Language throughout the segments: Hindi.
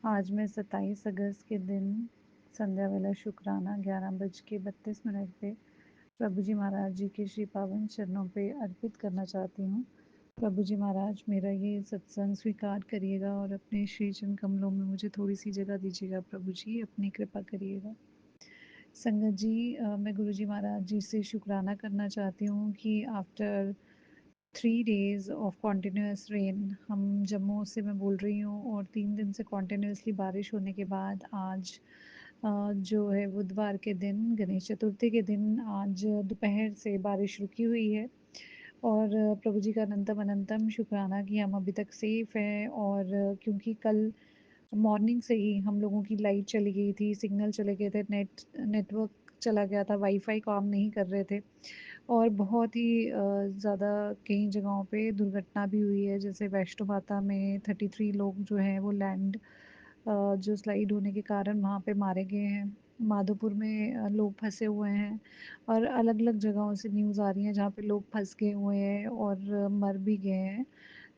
आज मैं 27 अगस्त के दिन संध्या वेला शुक्राना 11:32 पे प्रभु जी महाराज जी के श्री पावन चरणों पे अर्पित करना चाहती हूँ। प्रभु जी महाराज मेरा ये सत्संग स्वीकार करिएगा और अपने श्री चरण कमलों में मुझे थोड़ी सी जगह दीजिएगा। प्रभु जी अपनी कृपा करिएगा। संगत जी, मैं गुरु जी महाराज जी से शुक्राना करना चाहती हूँ कि after 3 days of continuous rain, हम जम्मू से मैं बोल रही हूँ, और 3 दिन से कॉन्टिन्यूसली बारिश होने के बाद आज जो है बुधवार के दिन, गणेश चतुर्थी के दिन, आज दोपहर से बारिश रुकी हुई है। और प्रभु जी का अनंतम अनंतम शुक्राना कि हम अभी तक सेफ़ हैं। और क्योंकि कल मॉर्निंग से ही हम लोगों की लाइट चली गई थी, सिग्नल चले गए थे, नेटवर्क चला गया था, वाईफाई काम नहीं कर रहे थे, और बहुत ही ज़्यादा कई जगहों पे दुर्घटना भी हुई है। जैसे वैष्णो माता में 33 लोग जो हैं वो लैंड जो स्लाइड होने के कारण वहाँ पे मारे गए हैं। माधोपुर में लोग फंसे हुए हैं, और अलग अलग जगहों से न्यूज़ आ रही हैं जहाँ पे लोग फंस गए हुए हैं और मर भी गए हैं।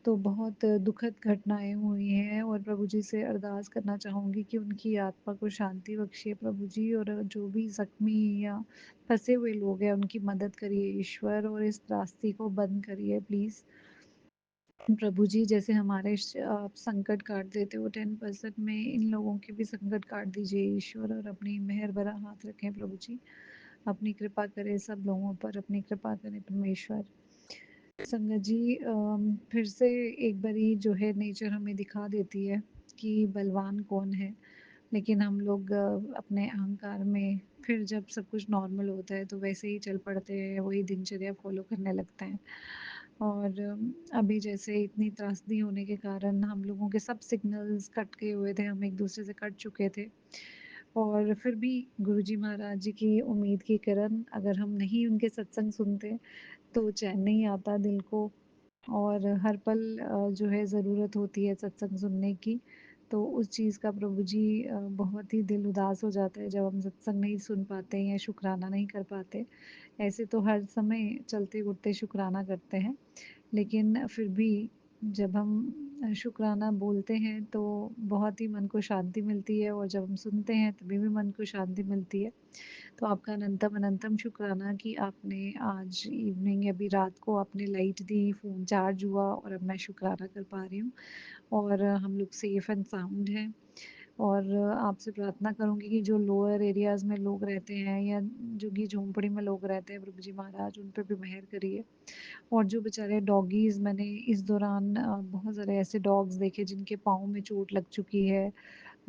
तो बहुत दुखद घटनाएँ हुई हैं, और प्रभु जी से अरदास करना चाहूँगी कि उनकी आत्मा को शांति बख्शिए प्रभु जी, और जो भी ज़ख्मी या फँसे हुए लोग हैं उनकी मदद करिए ईश्वर, और इस रास्ते को बंद करिए प्लीज़। प्रभु जी, जैसे हमारे आप संकट काट देते हो 10% में, इन लोगों के भी संकट काट दीजिए ईश्वर, और अपनी मेहर भरा हाथ रखें प्रभु जी। अपनी कृपा करें सब लोगों पर, अपनी कृपा करें परमेश्वर। संगत जी, फिर से एक बारी जो है नेचर हमें दिखा देती है कि बलवान कौन है। लेकिन हम लोग अपने अहंकार में फिर जब सब कुछ नॉर्मल होता है तो वैसे ही चल पड़ते हैं, वही दिनचर्या फॉलो करने लगते हैं। और अभी जैसे इतनी त्रासदी होने के कारण हम लोगों के सब सिग्नल्स कट गए हुए थे, हम एक दूसरे से कट चुके थे। और फिर भी गुरुजी महाराज जी की उम्मीद की किरण, अगर हम नहीं उनके सत्संग सुनते तो चैन नहीं आता दिल को, और हर पल जो है ज़रूरत होती है सत्संग सुनने की। तो उस चीज़ का प्रभु जी बहुत ही दिल उदास हो जाता है जब हम सत्संग नहीं सुन पाते या शुक्राना नहीं कर पाते। ऐसे तो हर समय चलते-उठते शुक्राना करते हैं, लेकिन फिर भी जब हम शुक्राना बोलते हैं तो बहुत ही मन को शांति मिलती है, और जब हम सुनते हैं तभी भी मन को शांति मिलती है। तो आपका अनंतम अनंतम शुक्राना कि आपने आज इवनिंग, अभी रात को आपने लाइट दी, फ़ोन चार्ज हुआ, और अब मैं शुक्राना कर पा रही हूँ, और हम लोग सेफ़ एंड साउंड हैं। और आपसे प्रार्थना करूँगी कि जो लोअर एरियाज़ में लोग रहते हैं या झुग्गी-झोंपड़ी में लोग रहते हैं, प्रभु जी महाराज उन पे भी मेहर करिए। और जो बेचारे डॉगीज़, मैंने इस दौरान बहुत सारे ऐसे डॉग्स देखे जिनके पाँव में चोट लग चुकी है,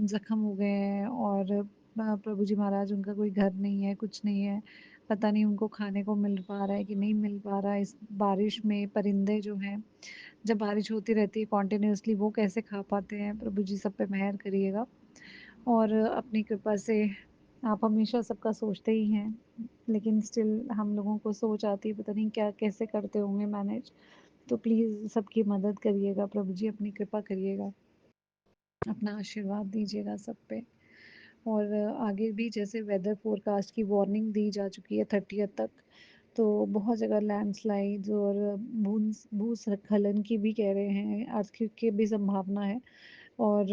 ज़ख्म हो गए हैं, और प्रभु जी महाराज उनका कोई घर नहीं है, कुछ नहीं है। पता नहीं उनको खाने को मिल पा रहा है कि नहीं मिल पा रहा है। इस बारिश में परिंदे जो हैं, जब बारिश होती रहती है कॉन्टिन्यूअसली, वो कैसे खा पाते हैं? प्रभु जी सब पे मेहर करिएगा, और अपनी कृपा से आप हमेशा सबका सोचते ही हैं, लेकिन स्टिल हम लोगों को सोच आती है, पता नहीं क्या कैसे करते होंगे मैनेज। तो प्लीज़ सबकी मदद करिएगा प्रभु जी, अपनी कृपा करिएगा, अपना आशीर्वाद दीजिएगा सब पे। और आगे भी जैसे वेदर फोरकास्ट की वार्निंग दी जा चुकी है 30th तक, तो बहुत जगह लैंडस्लाइड्स और भूस्खलन की भी कह रहे हैं, अर्थक्वेक की भी संभावना है, और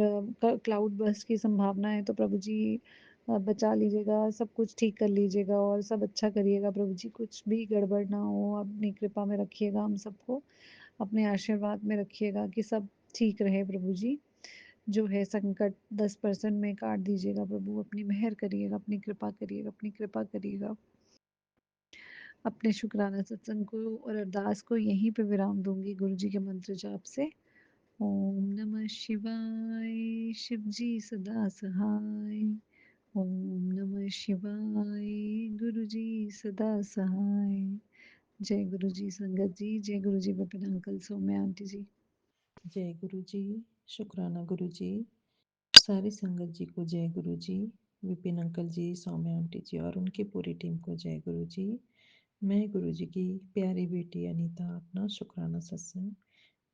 क्लाउड बर्स्ट की संभावना है। तो प्रभु जी बचा लीजिएगा, सब कुछ ठीक कर लीजिएगा, और सब अच्छा करिएगा प्रभु जी, कुछ भी गड़बड़ ना हो। अपनी कृपा में रखिएगा हम सबको, अपने आशीर्वाद में रखिएगा कि सब ठीक रहे प्रभु जी। जो है संकट 10% में काट दीजिएगा प्रभु, अपनी मेहर करिएगा, अपनी कृपा करिएगा, अपनी कृपा करिएगा। अपने शुक्राना सत्संग को और अरदास को यहीं पे विराम दूंगी गुरु जी के मंत्र जाप से। ओम नमः शिवाय, शिव जी सदा सहाय। ओम नमः शिवाय, गुरु जी सदा सहाय। जय गुरु जी संगत जी, जय गुरु जी विपिन अंकल, सौम्या आंटी जी। जय गुरु जी। शुक्राना गुरु जी। सारी संगत जी को जय गुरु जी। विपिन अंकल जी, सौम्या आंटी जी और उनकी पूरी टीम को जय गुरु जी। मैं गुरु जी की प्यारी बेटी अनीता अपना शुक्राना सत्संग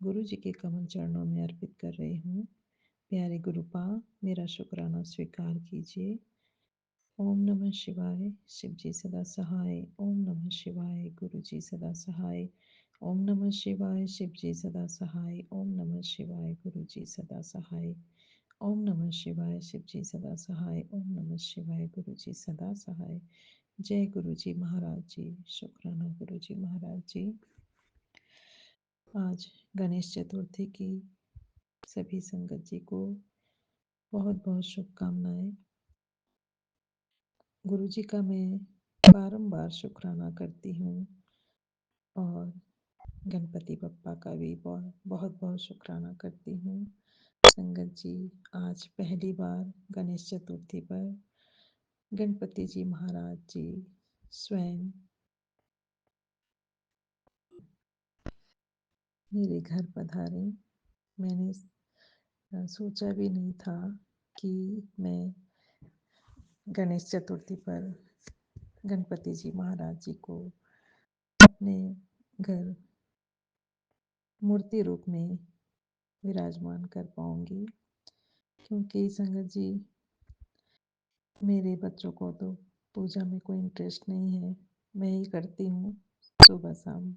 गुरु जी के कमल चरणों में अर्पित कर रही हूँ। प्यारे गुरुपा, मेरा शुक्राना स्वीकार कीजिए। ओम नमः शिवाय, शिव जी सदा सहाय। ओम नमः शिवाय, गुरु जी सदा सहाय। ओम नमः शिवाय, शिव जी सदा सहाय। ओम नमः शिवाय, गुरु जी सदा सहाय। ओम नमः शिवाय। शिव जी सदा सहाय। ओम नमः शिवाय। गुरु जी सदा सहाय। जय गुरु जी महाराज जी। शुक्राना गुरु जी महाराज जी। आज गणेश चतुर्थी की सभी संगत जी को बहुत बहुत शुभकामनाएं। गुरु जी का मैं बारंबार शुक्राना करती हूँ और गणपति बप्पा का भी बहुत बहुत बहुत शुक्राना करती हूँ। संगत जी, आज पहली बार गणेश चतुर्थी पर गणपति जी महाराज जी स्वयं मेरे घर पधारे। मैंने सोचा भी नहीं था कि मैं गणेश चतुर्थी पर गणपति जी महाराज जी को अपने घर मूर्ति रूप में विराजमान कर पाऊंगी, क्योंकि संगत जी मेरे बच्चों को तो पूजा में कोई इंटरेस्ट नहीं है। मैं ही करती हूँ सुबह शाम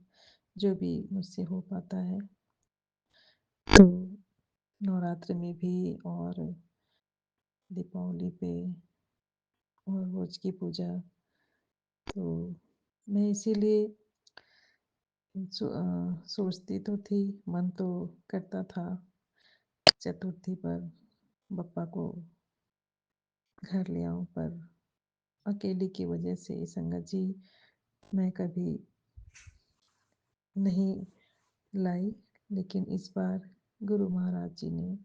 जो भी मुझसे हो पाता है। तो नवरात्र में भी और दीपावली पे और रोज की पूजा, तो मैं इसीलिए सोचती तो थी, मन तो करता था चतुर्थी पर बप्पा को घर ले आऊं, पर अकेले की वजह से संगत जी मैं कभी नहीं लाई। लेकिन इस बार गुरु महाराज जी ने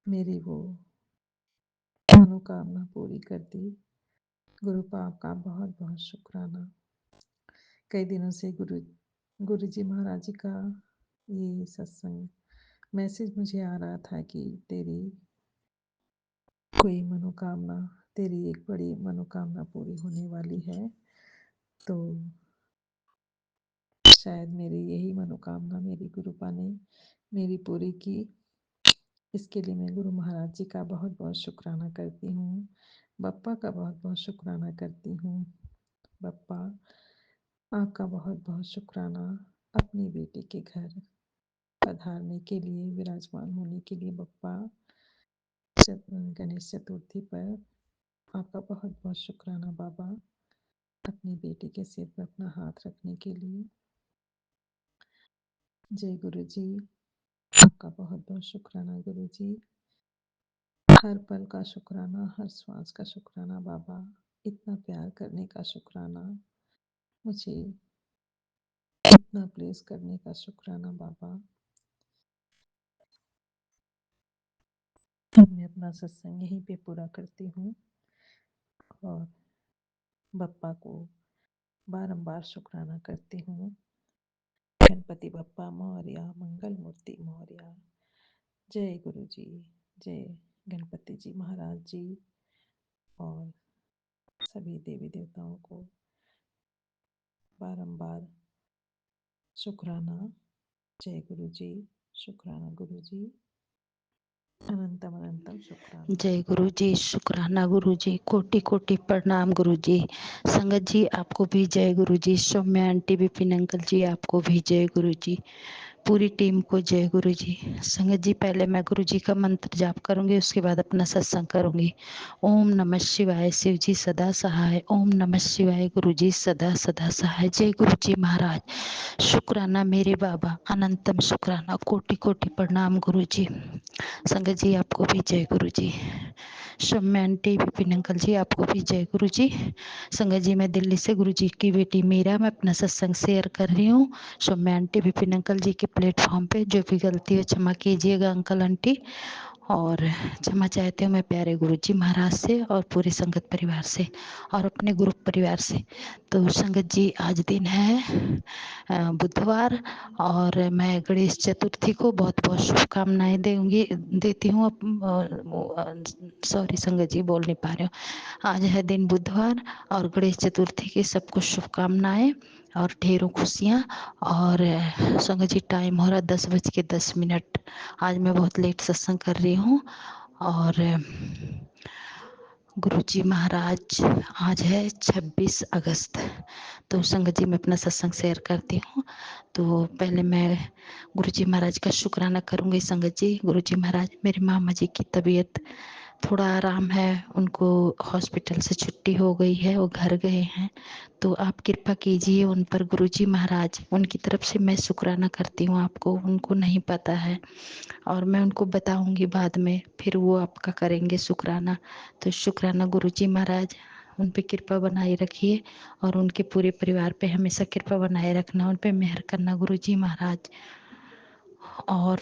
मेरी वो मनोकामना पूरी कर दी। गुरु पाप का बहुत बहुत शुक्राना। कई दिनों से गुरु जी महाराज जी का ये सत्संग मैसेज मुझे आ रहा था कि तेरी कोई मनोकामना, तेरी एक बड़ी मनोकामना पूरी होने वाली है। तो शायद मेरी यही मनोकामना मेरी गुरुपा ने मेरी पूरी की। इसके लिए मैं गुरु महाराज जी का बहुत बहुत शुक्राना करती हूँ। बप्पा का बहुत बहुत शुक्राना करती हूँ। बप्पा, आपका बहुत बहुत शुक्राना अपनी बेटी के घर पधारने के लिए, विराजमान होने के लिए। बप्पा, गणेश चतुर्थी पर आपका बहुत बहुत शुक्राना बाबा, अपनी बेटी के सिर पर अपना हाथ रखने के लिए। जय गुरु जी, आपका बहुत बहुत शुक्राना गुरु जी। हर पल का शुक्राना, हर श्वास का शुक्राना बाबा, इतना प्यार करने का शुक्राना, मुझे इतना प्लेस करने का शुक्राना बाबा। अब मैं अपना सत्संग यहीं पे पूरा करती हूँ और बप्पा को बारंबार शुक्राना करती हूँ। गणपति बप्पा मौर्या, मंगल मूर्ति मौर्या। जय गुरु जी, जय गणपति जी महाराज जी और सभी देवी देवताओं को बारंबार शुक्राना। जय गुरु जी, शुक्राना गुरु जी, अनंतम अनंतम शुक्राना। जय गुरु जी, शुक्राना गुरु जी, कोटि कोटि प्रणाम गुरु जी। संगत जी आपको भी जय गुरु जी। सौम्या आंटी, विपिन अंकल जी आपको भी जय गुरु जी। पूरी टीम को जय गुरु जी। संगत जी पहले मैं गुरु जी का मंत्र जाप करूंगी, उसके बाद अपना सत्संग करूंगी। ओम नमः शिवाय। शिव जी सदा सहाय। ओम नमः शिवाय। गुरु जी सदा सदा सहाय। जय गुरु जी महाराज। शुक्राना मेरे बाबा, अनंतम शुक्राना, कोटि कोटि प्रणाम गुरु जी। संगत जी आपको भी जय गुरु जी। सौम्या आंटी, विपिन अंकल जी आपको भी जय गुरु जी। संगत जी मैं दिल्ली से गुरु जी की बेटी मीरा, मैं अपना सत्संग शेयर कर रही हूँ। सौम्या आंटी, विपिन अंकल जी के प्लेटफॉर्म पे जो भी गलती हो क्षमा कीजिएगा अंकल आंटी, और क्षमा चाहती हूँ मैं प्यारे गुरु जी महाराज से और पूरे संगत परिवार से और अपने ग्रुप परिवार से। तो संगत जी आज दिन है बुधवार, और मैं गणेश चतुर्थी को बहुत बहुत शुभकामनाएं देती हूँ। सॉरी संगत जी बोल नहीं पा रही हूँ। आज है दिन बुधवार और गणेश चतुर्थी की सबको शुभकामनाएं और ढेरों खुशियाँ। और संगत जी टाइम हो रहा 10:10। आज मैं बहुत लेट सत्संग कर रही हूँ और गुरुजी महाराज, आज है 26 अगस्त। तो संगत जी मैं अपना सत्संग शेयर करती हूँ। तो पहले मैं गुरुजी महाराज का शुक्राना करूँगी। संगत जी, गुरुजी महाराज, मेरी मामा जी की तबीयत थोड़ा आराम है, उनको हॉस्पिटल से छुट्टी हो गई है, वो घर गए हैं। तो आप कृपा कीजिए उन पर गुरुजी महाराज। उनकी तरफ से मैं शुक्राना करती हूँ, आपको उनको नहीं पता है और मैं उनको बताऊंगी बाद में, फिर वो आपका करेंगे शुक्राना। तो शुक्राना गुरुजी महाराज, उन पे कृपा बनाए रखिए और उनके पूरे परिवार पे हमेशा कृपा बनाए रखना, उन पे मेहर करना गुरुजी महाराज। और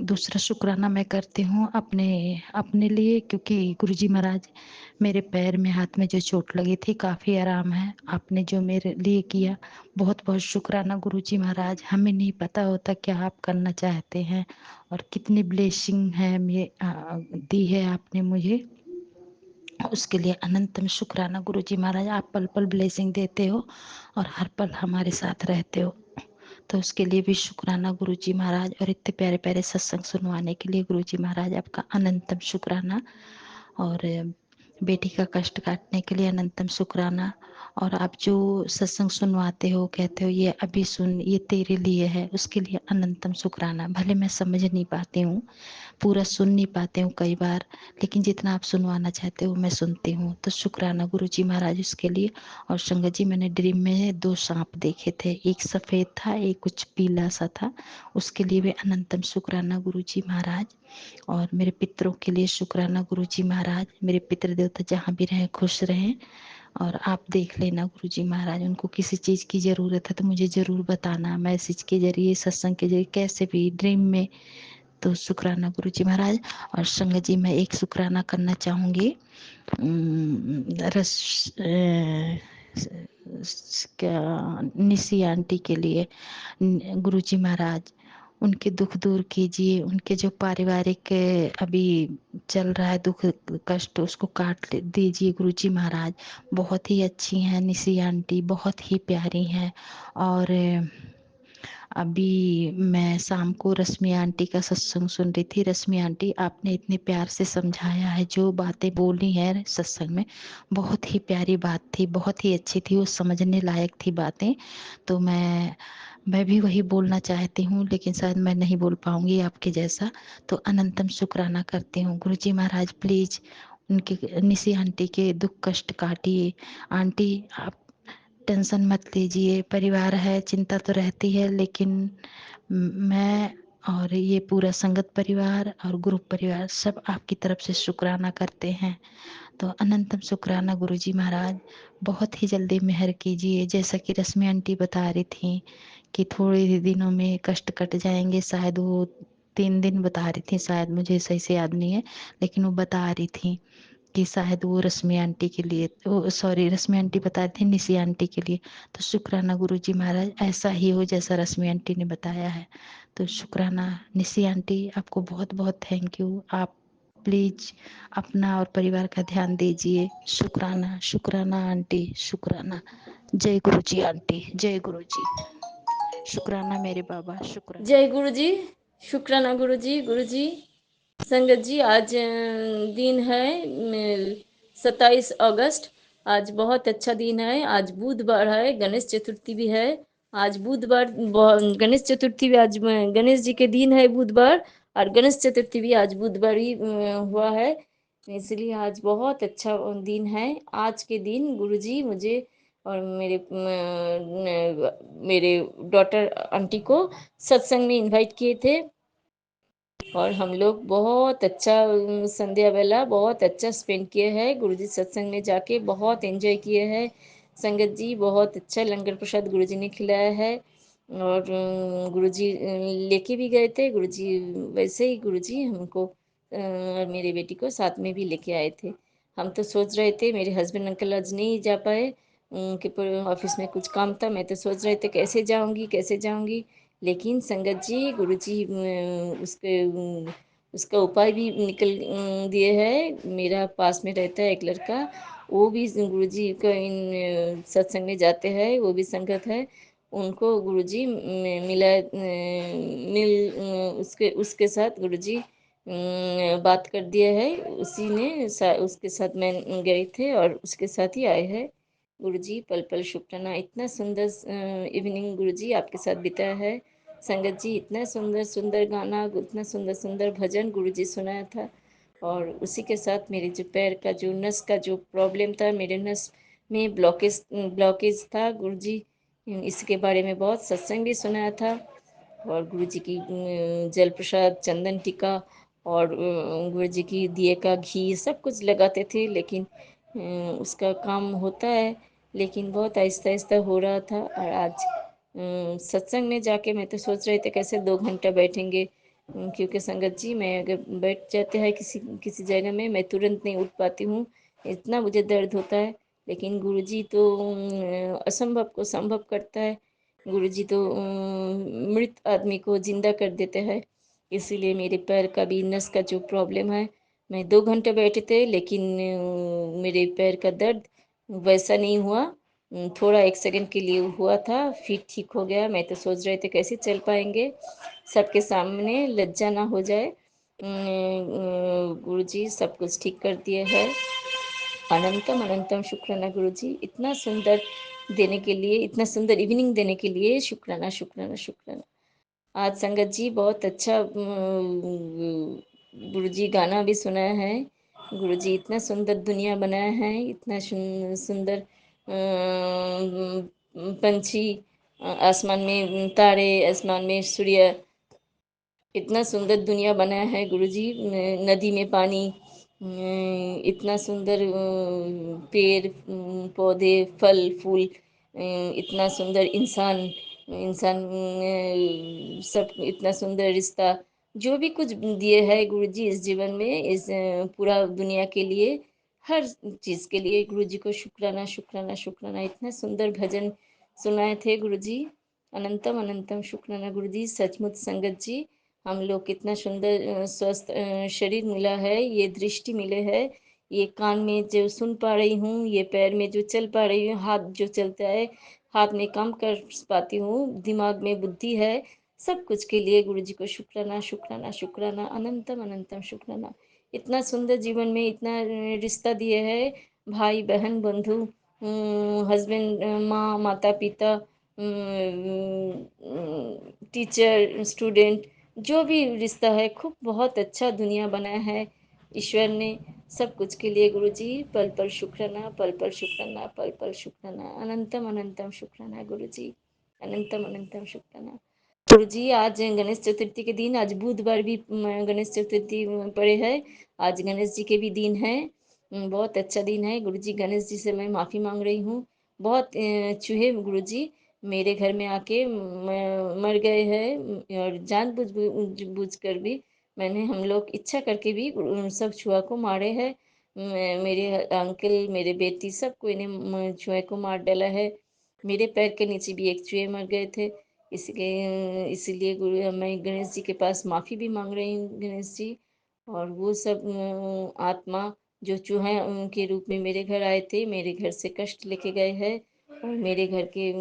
दूसरा शुक्राना मैं करती हूँ अपने अपने लिए, क्योंकि गुरुजी महाराज मेरे पैर में हाथ में जो चोट लगी थी काफ़ी आराम है। आपने जो मेरे लिए किया, बहुत बहुत शुक्राना गुरुजी महाराज। हमें नहीं पता होता क्या आप करना चाहते हैं और कितनी ब्लेसिंग है दी है आपने मुझे, उसके लिए अनंतम शुक्राना गुरुजी महाराज। आप पल पल ब्लेसिंग देते हो और हर पल हमारे साथ रहते हो, तो उसके लिए भी शुक्राना गुरुजी महाराज। और इतने प्यारे प्यारे सत्संग सुनवाने के लिए गुरुजी महाराज आपका अनंतम शुक्राना। और बेटी का कष्ट काटने के लिए अनंतम शुक्राना। और आप जो सत्संग सुनवाते हो, कहते हो ये अभी सुन, ये तेरे लिए है, उसके लिए अनंतम शुक्राना। भले मैं समझ नहीं पाती हूँ, पूरा सुन नहीं पाते हूँ कई बार, लेकिन जितना आप सुनवाना चाहते हो मैं सुनती हूँ। तो शुक्राना गुरुजी महाराज उसके लिए। और संगत जी, मैंने ड्रीम में 2 सांप देखे थे, एक सफ़ेद था, एक कुछ पीला सा था, उसके लिए भी अनंतम शुक्राना गुरुजी महाराज। और मेरे पितरों के लिए शुक्राना गुरुजी महाराज। मेरे पितृ देवता जहाँ भी रहें खुश रहें। और आप देख लेना गुरुजी महाराज, उनको किसी चीज़ की ज़रूरत है तो मुझे ज़रूर बताना, मैसेज के जरिए, सत्संग के जरिए, कैसे भी, ड्रीम में। तो शुक्राना गुरुजी महाराज। और संगत जी, मैं एक शुक्राना करना चाहूँगी रस क्या निशी आंटी के लिए। गुरुजी महाराज, उनके दुख दूर कीजिए, उनके जो पारिवारिक अभी चल रहा है दुख कष्ट, उसको काट दीजिए गुरुजी महाराज। बहुत ही अच्छी हैं निशी आंटी, बहुत ही प्यारी हैं। और अभी मैं शाम को रश्मि आंटी का सत्संग सुन रही थी। रश्मि आंटी, आपने इतने प्यार से समझाया है, जो बातें बोली हैं सत्संग में, बहुत ही प्यारी बात थी, बहुत ही अच्छी थी, वो समझने लायक थी बातें। तो मैं भी वही बोलना चाहती हूँ, लेकिन शायद मैं नहीं बोल पाऊंगी आपके जैसा। तो अनंतम शुक्राना करती हूँ गुरुजी महाराज। प्लीज उनके, निशी आंटी के दुख कष्ट काटिए। आंटी, आप टेंशन मत लीजिए, परिवार है, चिंता तो रहती है, लेकिन मैं और ये पूरा संगत परिवार और ग्रुप परिवार सब आपकी तरफ से शुक्राना करते हैं। तो अनंतम शुक्राना गुरुजी महाराज। बहुत ही जल्दी मेहर कीजिए, जैसा कि रश्मि आंटी बता रही थी कि थोड़े ही दिनों में कष्ट कट जाएंगे, शायद वो 3 दिन बता रही थी, शायद मुझे सही से याद नहीं है, लेकिन वो बता रही थी कि शायद वो रश्मि आंटी के लिए, वो सॉरी, रश्मि आंटी बता रही थी निशी आंटी के लिए। तो शुक्राना गुरुजी महाराज, ऐसा ही हो जैसा रश्मि आंटी ने बताया है। तो शुक्राना निशी आंटी, आपको बहुत बहुत थैंक यू। आप प्लीज अपना और परिवार का ध्यान दीजिए। शुक्राना, शुक्राना आंटी, शुक्राना। जय गुरु जी आंटी, जय गुरु जी। शुक्राना मेरे बाबा, शुक्राना। जय गुरु जी, शुक्राना गुरु जी। संगत जी, आज दिन है 27 अगस्त। आज बहुत अच्छा दिन है। आज बुधवार है, गणेश चतुर्थी भी है। आज बुधवार, गणेश चतुर्थी भी आज गणेश जी के दिन है बुधवार, और गणेश चतुर्थी भी आज बुधवार ही हुआ है, इसलिए आज बहुत अच्छा दिन है। आज के दिन गुरुजी मुझे और मेरे डॉटर आंटी को सत्संग में इनवाइट किए थे, और हम लोग बहुत अच्छा संध्या वेला बहुत अच्छा स्पेंड किए हैं। गुरुजी सत्संग में जाके बहुत एंजॉय किए हैं। संगत जी, बहुत अच्छा लंगर प्रसाद गुरुजी ने खिलाया है, और गुरुजी लेके भी गए थे। गुरुजी वैसे ही गुरुजी हमको और मेरे बेटी को साथ में भी लेके आए थे। हम तो सोच रहे थे, मेरे हस्बैंड अंकल आज नहीं जा पाए, उनके ऑफिस में कुछ काम था। मैं तो सोच रहे थे कैसे जाऊंगी, लेकिन संगत जी, गुरुजी उसका उपाय भी निकल दिए है। मेरा पास में रहता है एक लड़का, वो भी गुरुजी का इन सत्संग में जाते हैं, वो भी संगत है। उनको गुरुजी मिला, मिल उसके साथ गुरुजी बात कर दिया है, उसी ने उसके साथ मैं गए थे और उसके साथ ही आए हैं। गुरुजी पल पल शुक्राना, इतना सुंदर इवनिंग गुरुजी आपके साथ बिताया है। संगत जी इतना सुंदर सुंदर गाना, इतना सुंदर सुंदर भजन गुरुजी सुनाया था। और उसी के साथ मेरे जो पैर का जो नस का जो प्रॉब्लम था, मेरे नस में ब्लॉकेज था गुरुजी, इसके बारे में बहुत सत्संग भी सुनाया था। और गुरुजी की जल प्रसाद, चंदन टीका और गुरुजी की दिए का घी सब कुछ लगाते थे, लेकिन उसका काम होता है, लेकिन बहुत आहिस्ता आहिस्ता हो रहा था। और आज सत्संग में जाके मैं तो सोच रही थी कैसे 2 घंटा बैठेंगे, क्योंकि संगत जी मैं अगर बैठ जाते हैं किसी किसी जगह में, मैं तुरंत नहीं उठ पाती हूँ, इतना मुझे दर्द होता है। लेकिन गुरुजी तो असंभव को संभव करता है। गुरुजी तो मृत आदमी को जिंदा कर देते हैं। इसीलिए मेरे पैर का भी नस का जो प्रॉब्लम है, मैं 2 घंटे बैठे थे, लेकिन मेरे पैर का दर्द वैसा नहीं हुआ। थोड़ा 1 सेकंड के लिए हुआ था, फिर ठीक हो गया। मैं तो सोच रहे थे कैसे चल पाएंगे, सबके सामने लज्जा ना हो जाए। गुरुजी सब कुछ ठीक कर दिए है। अनंतम अनंतम शुक्राना गुरुजी, इतना सुंदर देने के लिए, इतना सुंदर इवनिंग देने के लिए शुक्राना शुक्राना शुक्राना। आज संगत जी बहुत अच्छा गुरुजी गाना भी सुनाया है। गुरुजी इतना सुंदर दुनिया बनाया है, इतना सुंदर पंछी, आसमान में तारे, आसमान में सूर्य, इतना सुंदर दुनिया बनाया है गुरुजी। नदी में पानी, इतना सुंदर पेड़ पौधे, फल फूल, इतना सुंदर इंसान, इंसान सब इतना सुंदर रिश्ता, जो भी कुछ दिए है गुरुजी इस जीवन में, इस पूरा दुनिया के लिए, हर चीज़ के लिए गुरुजी को शुक्राना शुक्राना शुक्राना। इतना सुंदर भजन सुनाए थे गुरुजी, अनंतम अनंतम शुक्राना गुरुजी। सचमुच संगत जी, हम लोग कितना सुंदर स्वस्थ शरीर मिला है, ये दृष्टि मिले है, ये कान में जो सुन पा रही हूँ, ये पैर में जो चल पा रही हूँ, हाथ जो चलता है, हाथ में काम कर पाती हूँ, दिमाग में बुद्धि है, सब कुछ के लिए गुरु जी को शुक्राना शुक्राना शुक्राना, अनंतम अनंतम शुक्राना। इतना सुंदर जीवन में इतना रिश्ता दिए है, भाई बहन बंधु, हस्बैंड, माँ, माता पिता, टीचर, स्टूडेंट, जो भी रिश्ता है, खूब बहुत अच्छा दुनिया बनाया है ईश्वर ने। सब कुछ के लिए गुरु जी पल पल शुक्राना, पल पल शुक्राना, पल पल शुक्राना, अनंतम अनंतम शुक्राना गुरु जी, अनंतम अनंतम शुक्राना गुरु जी। आज गणेश चतुर्थी के दिन, आज बुधवार भी गणेश चतुर्थी पड़े है, आज गणेश जी के भी दिन है। बहुत अच्छा दिन है गुरु जी। गणेश जी से मैं माफ़ी मांग रही हूँ। बहुत चूहे गुरु जी मेरे घर में आके मर गए हैं, और बूझ कर भी मैंने, हम लोग इच्छा करके भी उन सब चूहा को मारे हैं। मेरे अंकल, मेरे बेटी, सबको इन्हें चूहे को मार डाला है। मेरे पैर के नीचे भी एक चूहे मर गए थे। इसीलिए गुरु, मैं गणेश जी के पास माफ़ी भी मांग रही हूँ गणेश जी। और वो सब आत्मा जो चूहे के रूप में मेरे घर आए थे, मेरे घर से कष्ट लेके गए हैं, और मेरे घर के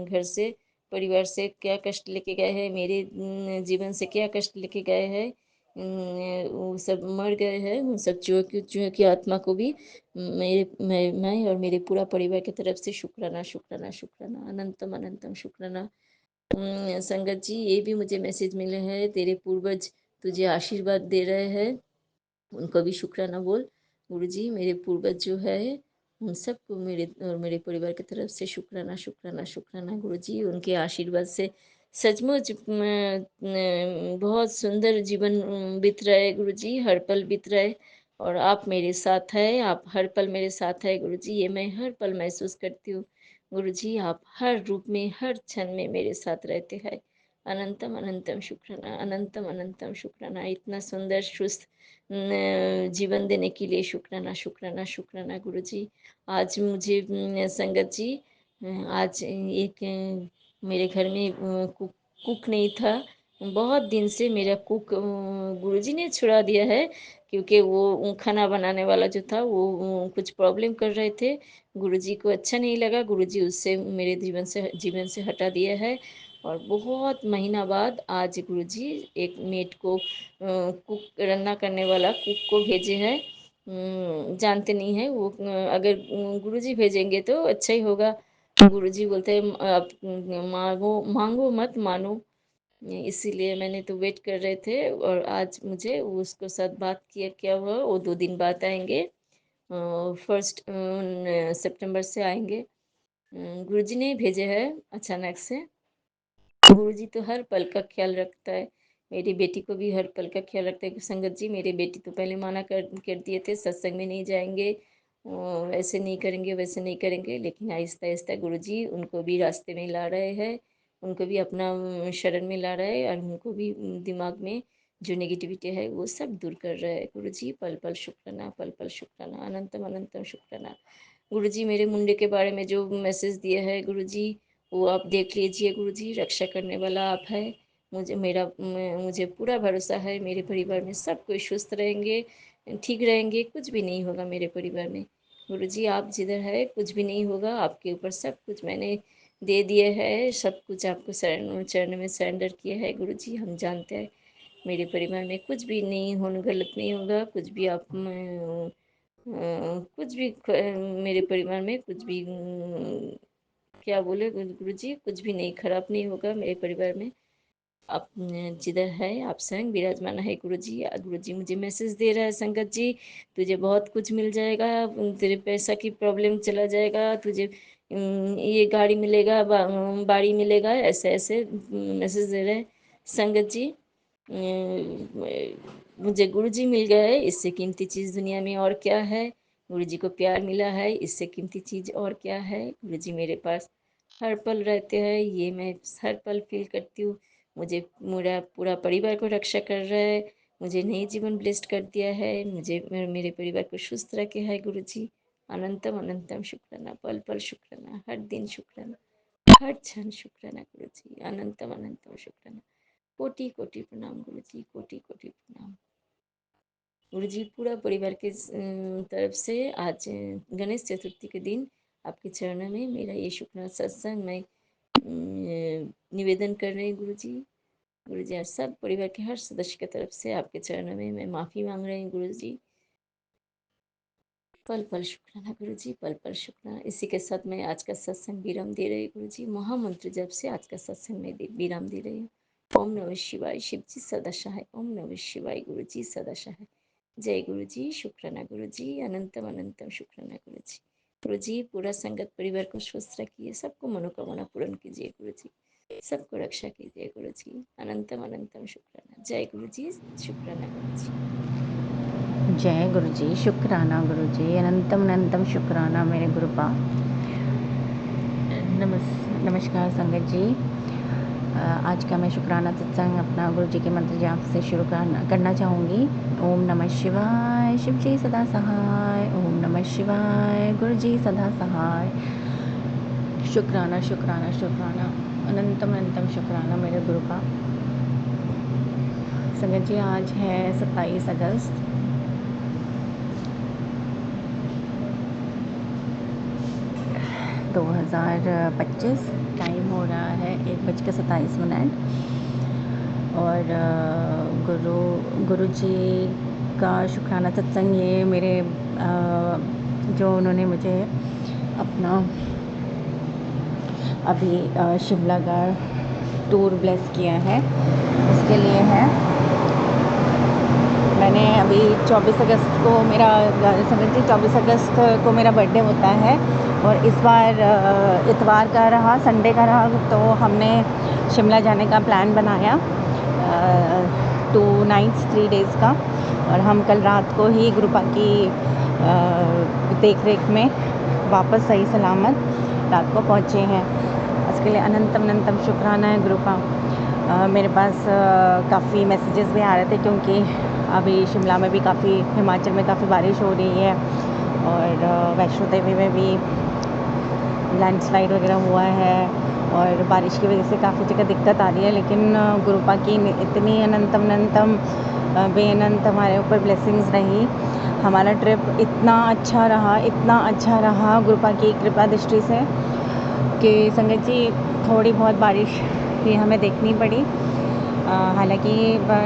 घर से, परिवार से क्या कष्ट लेके गए हैं, मेरे जीवन से क्या कष्ट लेके गए हैं, वो सब मर गए हैं। उन सब चूहे की आत्मा को भी मैं और मेरे पूरा परिवार की तरफ से शुक्राना शुक्राना शुक्राना, अनंतम अनंतम शुक्राना। संगत जी, ये भी मुझे मैसेज मिले हैं, तेरे पूर्वज तुझे आशीर्वाद दे रहे हैं, उनको भी शुक्राना बोल। गुरु जी, मेरे पूर्वज जो है उन सबको मेरे और मेरे परिवार की तरफ से शुक्राना शुक्राना शुक्राना गुरु जी। उनके आशीर्वाद से सचमुच बहुत सुंदर जीवन बीत रहा है गुरु जी, हर पल बीत रहा है। और आप मेरे साथ है, आप हर पल मेरे साथ है गुरु जी, ये मैं हर पल महसूस करती हूँ गुरु जी। आप हर रूप में, हर क्षण में मेरे साथ रहते हैं। अनंतम अनंतम शुक्राना, अनंतम अनंतम शुक्राना। इतना सुंदर सुस्त जीवन देने के लिए शुक्राना शुक्राना शुक्राना गुरु जी। आज मुझे संगत जी, आज एक मेरे घर में कुक नहीं था। बहुत दिन से मेरा कुक गुरुजी ने छुड़ा दिया है, क्योंकि वो खाना बनाने वाला जो था वो कुछ प्रॉब्लम कर रहे थे। गुरुजी को अच्छा नहीं लगा, गुरुजी उससे मेरे जीवन से हटा दिया है। और बहुत महीना बाद आज गुरुजी एक मेट को कुक रन्ना करने वाला कुक को भेजे हैं। जानते नहीं है वो, अगर गुरुजी भेजेंगे तो अच्छा ही होगा। गुरुजी बोलते हैं आप मांगो मांगो मत मानो, इसीलिए मैंने तो वेट कर रहे थे। और आज मुझे उसको साथ बात किया क्या हुआ, वो 2 दिन बाद आएंगे, 1 सितंबर से आएंगे। गुरुजी ने भेजे हैं अचानक से। गुरुजी तो हर पल का ख्याल रखता है, मेरी बेटी को भी हर पल का ख्याल रखता है कि संगत जी मेरी बेटी तो पहले माना कर दिए थे सत्संग में नहीं जाएंगे, ऐसे नहीं करेंगे वैसे नहीं करेंगे, लेकिन आहिस्ता आहिस्ता गुरुजी उनको भी रास्ते में ला रहे हैं, उनको भी अपना शरण में ला रहे हैं, और उनको भी दिमाग में जो नेगेटिविटी है वो सब दूर कर रहे हैं। गुरुजी पल पल शुक्राना, पल पल शुक्राना, अनंतम अनंतम शुक्राना। गुरुजी मेरे मुंडे के बारे में जो मैसेज दिया है गुरुजी वो आप देख लीजिए। गुरुजी रक्षा करने वाला आप है, मुझे पूरा भरोसा है मेरे परिवार में सब कोई सुस्त रहेंगे, ठीक रहेंगे, कुछ भी नहीं होगा मेरे परिवार में। गुरुजी आप जिधर है कुछ भी नहीं होगा, आपके ऊपर सब कुछ मैंने दे दिए है, सब कुछ आपको चरण में सरेंडर किया है। गुरुजी हम जानते हैं मेरे परिवार में कुछ भी नहीं होने, गलत नहीं होगा, कुछ भी आप कुछ भी मेरे परिवार में कुछ भी क्या बोले गुरुजी, कुछ भी नहीं खराब नहीं होगा मेरे परिवार में। आप जिधर है आप स्वयं विराजमान है गुरुजी। गुरुजी मुझे मैसेज दे रहा है संगत जी तुझे बहुत कुछ मिल जाएगा, तेरे पैसा की प्रॉब्लम चला जाएगा, तुझे ये गाड़ी मिलेगा, बाड़ी मिलेगा, ऐसे ऐसे मैसेज दे रहे हैं संगत जी। मुझे गुरुजी मिल गए, इससे कीमती चीज़ दुनिया में और क्या है। गुरुजी को प्यार मिला है, इससे कीमती चीज़ और क्या है। गुरुजी मेरे पास हर पल रहते हैं, ये मैं हर पल फील करती हूँ। मुझे मेरा पूरा परिवार को रक्षा कर रहा है, मुझे नई जीवन ब्लेस्ड कर दिया है, मुझे मेरे परिवार को सुस्त रखे है गुरुजी। अनंतम अनंतम शुक्राना, पल पल शुक्राना, हर दिन शुक्राना, हर क्षण शुक्राना गुरुजी। अनंतम अनंतम शुक्राना, कोटि कोटि प्रणाम गुरुजी, कोटि कोटि प्रणाम गुरुजी। पूरा परिवार के तरफ से आज गणेश चतुर्थी के दिन आपके चरणों में मेरा ये शुक्राना सत्संग मैं निवेदन कर रही हूँ गुरुजी। गुरुजी आज सब परिवार के हर सदस्य की तरफ से आपके चरणों में मैं माफ़ी मांग रही हूँ गुरुजी। पल पल शुक्राना गुरुजी, पल पल शुक्राना। इसी के साथ मैं आज का सत्संग विराम दे रही हूँ गुरुजी। महामंत्र जब से आज का सत्संग में विराम दे रही हूँ। ओम नमः शिवाय, शिव जी सदा सहाय। ओम नमः शिवाय, गुरु जी सदा सहाय। जय गुरु जी, शुक्राना गुरु जी, अनंतम अनंतम शुक्राना गुरु जी। गुरु जी पूरा संगत परिवार को स्वस्थ रखिए, सबको मनोकामना पूर्ण कीजिए गुरु जी, सबको रक्षा कीजिए गुरु जी। अनंतम अनंतम शुक्राना। जय गुरु जी, शुक्राना गुरु जी। जय गुरु जी, शुक्राना गुरु जी, अनंतम अनंतम शुक्राना मेरे गुरुपा। नमस्कार संगत जी। आज का मैं शुक्राना सत्संग अपना गुरु जी के मंत्र जाप से शुरू करना चाहूँगी। ओम नमः शिवाय, शिव जी सदा सहाय। ओम नमः शिवाय, गुरु जी सदा सहाय। शुक्राना शुक्राना शुक्राना, अनंतम अनंतम शुक्राना मेरे गुरुपा। संगत जी आज है 27 अगस्त। (2025) टाइम हो रहा है 1:27। और गुरु जी का शुक्राना सत्संग ये मेरे जो उन्होंने मुझे अपना अभी शिमला का टूर ब्लेस किया है उसके लिए है। मैंने अभी 24 अगस्त को मेरा 24 अगस्त को मेरा बर्थडे होता है, और इस बार इतवार का रहा, संडे का रहा, तो हमने शिमला जाने का प्लान बनाया 2 नाइट्स 3 डेज़ का। और हम कल रात को ही गुरुपा की देख रेख में वापस सही सलामत रात को पहुँचे हैं। इसके लिए अनंतम अनंतम शुक्राना है गुरुपा। मेरे पास काफ़ी मैसेजेस भी आ रहे थे, क्योंकि अभी शिमला में भी काफ़ी, हिमाचल में काफ़ी बारिश हो रही है, और वैष्णो देवी में भी लैंडस्लाइड वगैरह हुआ है, और बारिश की वजह से काफ़ी जगह दिक्कत आ रही है। लेकिन गुरुपा की इतनी अनंतम अनंतम बेअनंत हमारे ऊपर ब्लेसिंग्स रही। हमारा ट्रिप इतना अच्छा रहा गुरुपा की कृपा दृष्टि से कि संगत जी थोड़ी बहुत बारिश भी हमें देखनी पड़ी। हालांकि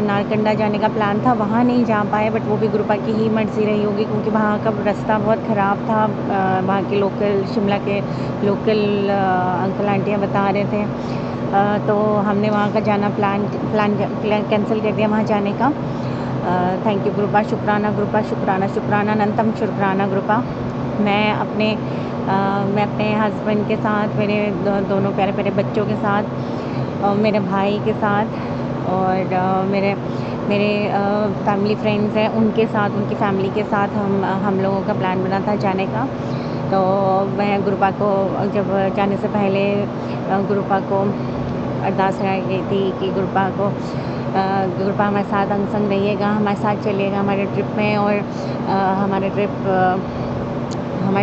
नारकंडा जाने का प्लान था, वहाँ नहीं जा पाए, बट वो भी गुरुपा की ही मर्ज़ी रही होगी क्योंकि वहाँ का रास्ता बहुत ख़राब था। वहाँ के लोकल, शिमला के लोकल अंकल आंटियाँ बता रहे थे, तो हमने वहाँ का जाना प्लान कैंसिल कर दिया वहाँ जाने का। थैंक यू गुरुपा, शुक्राना गुरुपा, शुक्राना शुक्राना अनंतम शुक्राना गुरुपा। मैं अपने हस्बैंड के साथ, मेरे दोनों प्यारे प्यारे बच्चों के साथ और मेरे भाई के साथ और मेरे फैमिली फ्रेंड्स हैं उनके साथ, उनकी फैमिली के साथ हम लोगों का प्लान बना था जाने का। तो मैं गुरुपा को जब जाने से पहले गुरुपा को अरदास लगाई गई थी कि गुरुपा हमारे साथ अंग संग रहिएगा, हमारे साथ चलिएगा हमारे ट्रिप में और हमारे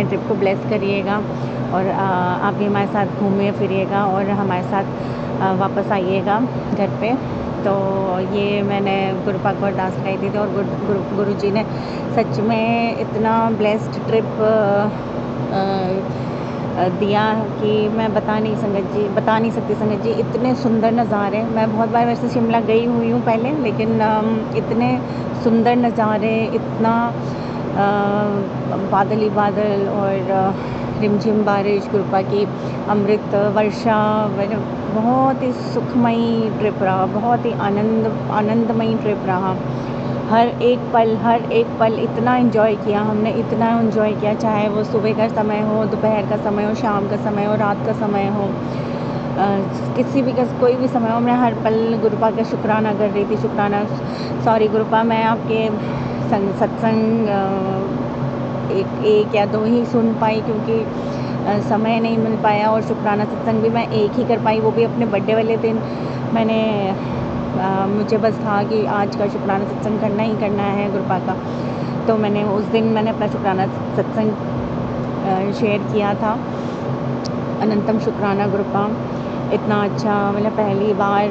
ट्रिप को ब्लेस करिएगा और आप भी हमारे साथ घूमिए फिरिएगा और हमारे साथ वापस आइएगा घर पे। तो ये मैंने गुरुपा को अरदास लगाई थी और गुरुजी ने सच में इतना ब्लेस्ड ट्रिप दिया कि मैं बता नहीं सकती संगत जी। इतने सुंदर नज़ारे, मैं बहुत बार वैसे शिमला गई हुई हूँ पहले, लेकिन इतने सुंदर नज़ारे, इतना बादल ही बादल और रिमझिम बारिश, गुरुपा की अमृत वर्षा, बहुत ही सुखमयी ट्रिप रहा, बहुत ही आनंदमयी ट्रिप रहा। हर एक पल इतना एंजॉय किया हमने, इतना एंजॉय किया, चाहे वो सुबह का समय हो, दोपहर का समय हो, शाम का समय हो, रात का समय हो, कोई भी समय हो, मैं हर पल गुरुपा का शुक्राना कर रही थी। शुक्राना, सॉरी गुरुपा, मैं आपके सत्संग एक या दो ही सुन पाई क्योंकि समय नहीं मिल पाया, और शुक्राना सत्संग भी मैं एक ही कर पाई, वो भी अपने बर्थडे वाले दिन। मुझे बस था कि आज का शुक्राना सत्संग करना ही करना है गुरुपा का, तो मैंने उस दिन मैंने अपना शुक्राना सत्संग शेयर किया था। अनंतम शुक्राना गुरुपा, इतना अच्छा, मतलब पहली बार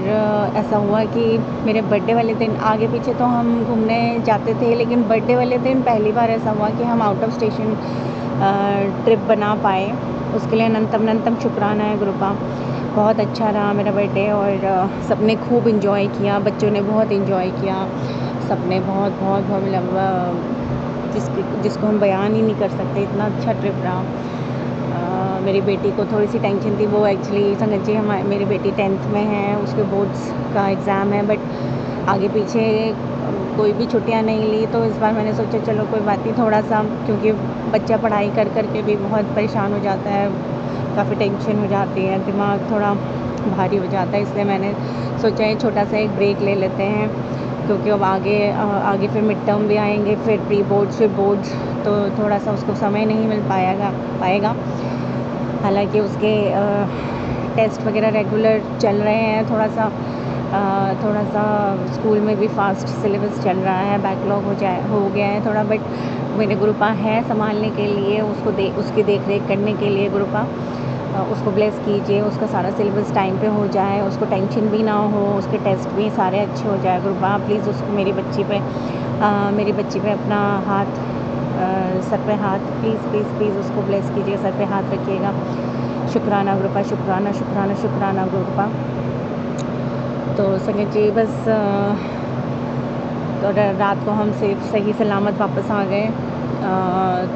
ऐसा हुआ कि मेरे बर्थडे वाले दिन, आगे पीछे तो हम घूमने जाते थे, लेकिन बर्थडे वाले दिन पहली बार ऐसा हुआ कि हम आउट ऑफ स्टेशन ट्रिप बना पाए। उसके लिए अनंतम शुक्राना है गुरुपा। बहुत अच्छा रहा मेरा बर्थडे और सबने खूब इंजॉय किया, बच्चों ने बहुत इंजॉय किया, सबने बहुत मतलब जिसको हम बयान ही नहीं कर सकते, इतना अच्छा ट्रिप रहा। मेरी बेटी को थोड़ी सी टेंशन थी, वो एक्चुअली संगत जी मेरी बेटी 10th में है, उसके बोर्ड्स का एग्ज़ाम है, बट आगे पीछे कोई भी छुट्टियां नहीं ली, तो इस बार मैंने सोचा चलो कोई बात नहीं, थोड़ा सा, क्योंकि बच्चा पढ़ाई कर के भी बहुत परेशान हो जाता है, काफ़ी टेंशन हो जाती है, दिमाग थोड़ा भारी हो जाता है, इसलिए मैंने सोचा है छोटा सा एक ब्रेक ले लेते हैं, क्योंकि अब आगे फिर मिड टर्म भी आएंगे, फिर प्री बोर्ड्स, फिर बोर्ड्स, तो थोड़ा सा उसको समय नहीं मिल पाएगा। हालांकि उसके टेस्ट वगैरह रेगुलर चल रहे हैं, थोड़ा सा स्कूल में भी फास्ट सिलेबस चल रहा है, बैकलॉग हो गया है थोड़ा, बट मेरे गुरुपा है संभालने के लिए, उसकी देख रेख करने के लिए। गुरुपा उसको ब्लेस कीजिए, उसका सारा सिलेबस टाइम पे हो जाए, उसको टेंशन भी ना हो, उसके टेस्ट भी सारे अच्छे हो जाए। गुरुपा प्लीज़ उसको मेरी बच्ची पे अपना हाथ, सर पे हाथ, प्लीज़ उसको ब्लेस कीजिए, सर पे हाथ रखिएगा। शुक्राना गुरुपा, शुक्राना गुरुपा। तो संगत जी बस तो रात को हम सही सलामत वापस आ गए,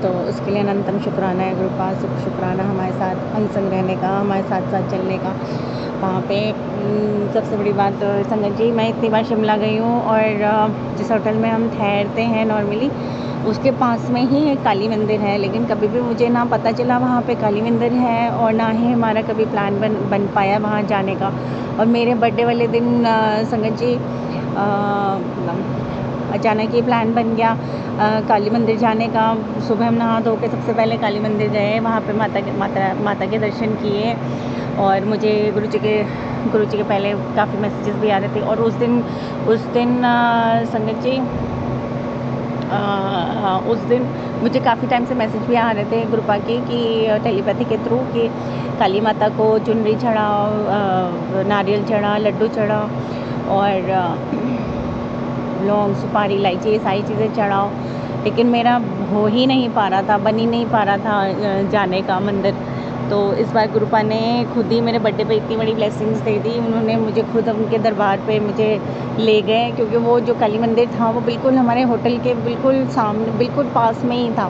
तो उसके लिए अनंतम शुक्राना है गुरुपा। शुक्राना हमारे साथ अंग संग रहने का, हमारे साथ चलने का। वहाँ पे सबसे बड़ी बात संगत जी, मैं इतनी बार शिमला गई हूँ और जिस होटल में हम ठहरते हैं नॉर्मली, उसके पास में ही एक काली मंदिर है, लेकिन कभी भी मुझे ना पता चला वहाँ पे काली मंदिर है, और ना ही हमारा कभी प्लान बन पाया वहाँ जाने का। और मेरे बर्थडे वाले दिन संगत जी अचानक ही प्लान बन गया काली मंदिर जाने का। सुबह हम नहा धो के सबसे पहले काली मंदिर गए, वहाँ पे माता के दर्शन किए, और मुझे गुरु जी के पहले काफ़ी मैसेजेस भी आ रहे थे, और उस दिन संगत जी उस दिन मुझे काफ़ी टाइम से मैसेज भी आ रहे थे गुरुपा की कि टेलीपैथी के थ्रू कि काली माता को चुनरी चढ़ाओ, नारियल चढ़ा, लड्डू चढ़ा, और लौंग, सुपारी, इलायची, ये सारी चीज़ें चढ़ाओ, लेकिन मेरा हो ही नहीं पा रहा था, बन ही नहीं पा रहा था जाने का मंदिर। तो इस बार गुरुपा ने खुद ही मेरे बर्थडे पे इतनी बड़ी ब्लेसिंग्स दे दी। उन्होंने मुझे खुद उनके दरबार पे मुझे ले गए, क्योंकि वो जो काली मंदिर था वो बिल्कुल हमारे होटल के बिल्कुल सामने, बिल्कुल पास में ही था।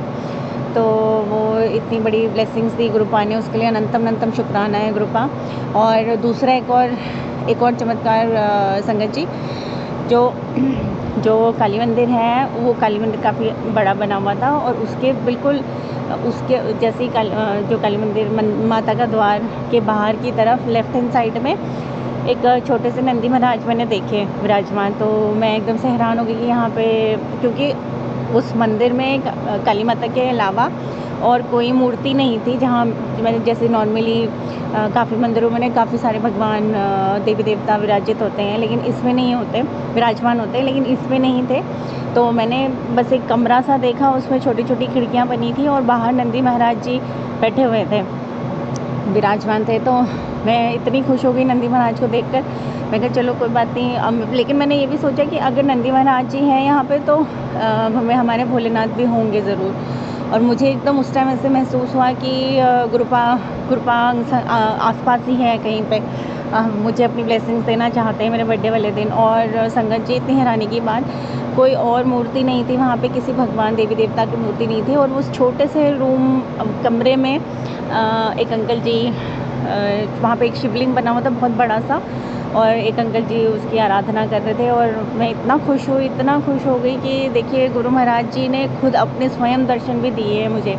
तो वो इतनी बड़ी ब्लेसिंग्स दी गुरुपा ने, उसके लिए अनंतम अनंतम शुक्राना है गुरुपा। और दूसरा एक और चमत्कार संगत जी, जो काली मंदिर है वो काली मंदिर काफ़ी बड़ा बना हुआ था, और उसके बिल्कुल उसके जैसे ही जो काली मंदिर माता का द्वार के बाहर की तरफ लेफ्ट हैंड साइड में एक छोटे से नंदी महाराज मैंने देखे विराजमान। तो मैं एकदम से हैरान हो गई कि यहाँ पे, क्योंकि उस मंदिर में काली माता के अलावा और कोई मूर्ति नहीं थी। जहाँ मैंने जैसे नॉर्मली काफ़ी मंदिरों में काफ़ी सारे भगवान देवी देवता विराजित होते हैं, लेकिन इसमें नहीं होते, विराजमान होते हैं, लेकिन इसमें नहीं थे। तो मैंने बस एक कमरा सा देखा, उसमें छोटी छोटी खिड़कियाँ बनी थी और बाहर नंदी महाराज जी बैठे हुए थे, विराजमान थे। तो मैं इतनी खुश हो गई नंदी महाराज को देखकर। मैं कहा चलो कोई बात नहीं, लेकिन मैंने ये भी सोचा कि अगर नंदी महाराज जी हैं यहाँ पे तो हमारे भोलेनाथ भी होंगे ज़रूर। और मुझे एकदम उस टाइम ऐसे महसूस हुआ कि गुरुपा आसपास ही है कहीं पे, मुझे अपनी ब्लेसिंग्स देना चाहते हैं मेरे बर्थडे वाले दिन। और संगत जी, इतनी हैरानी की बात, कोई और मूर्ति नहीं थी वहाँ पे, किसी भगवान देवी देवता की मूर्ति नहीं थी। और उस छोटे से कमरे में एक अंकल जी, वहाँ पे एक शिवलिंग बना हुआ था बहुत बड़ा सा, और एक अंकल जी उसकी आराधना कर रहे थे। और मैं इतना खुश हो गई कि देखिए गुरु महाराज जी ने खुद अपने स्वयं दर्शन भी दिए हैं मुझे।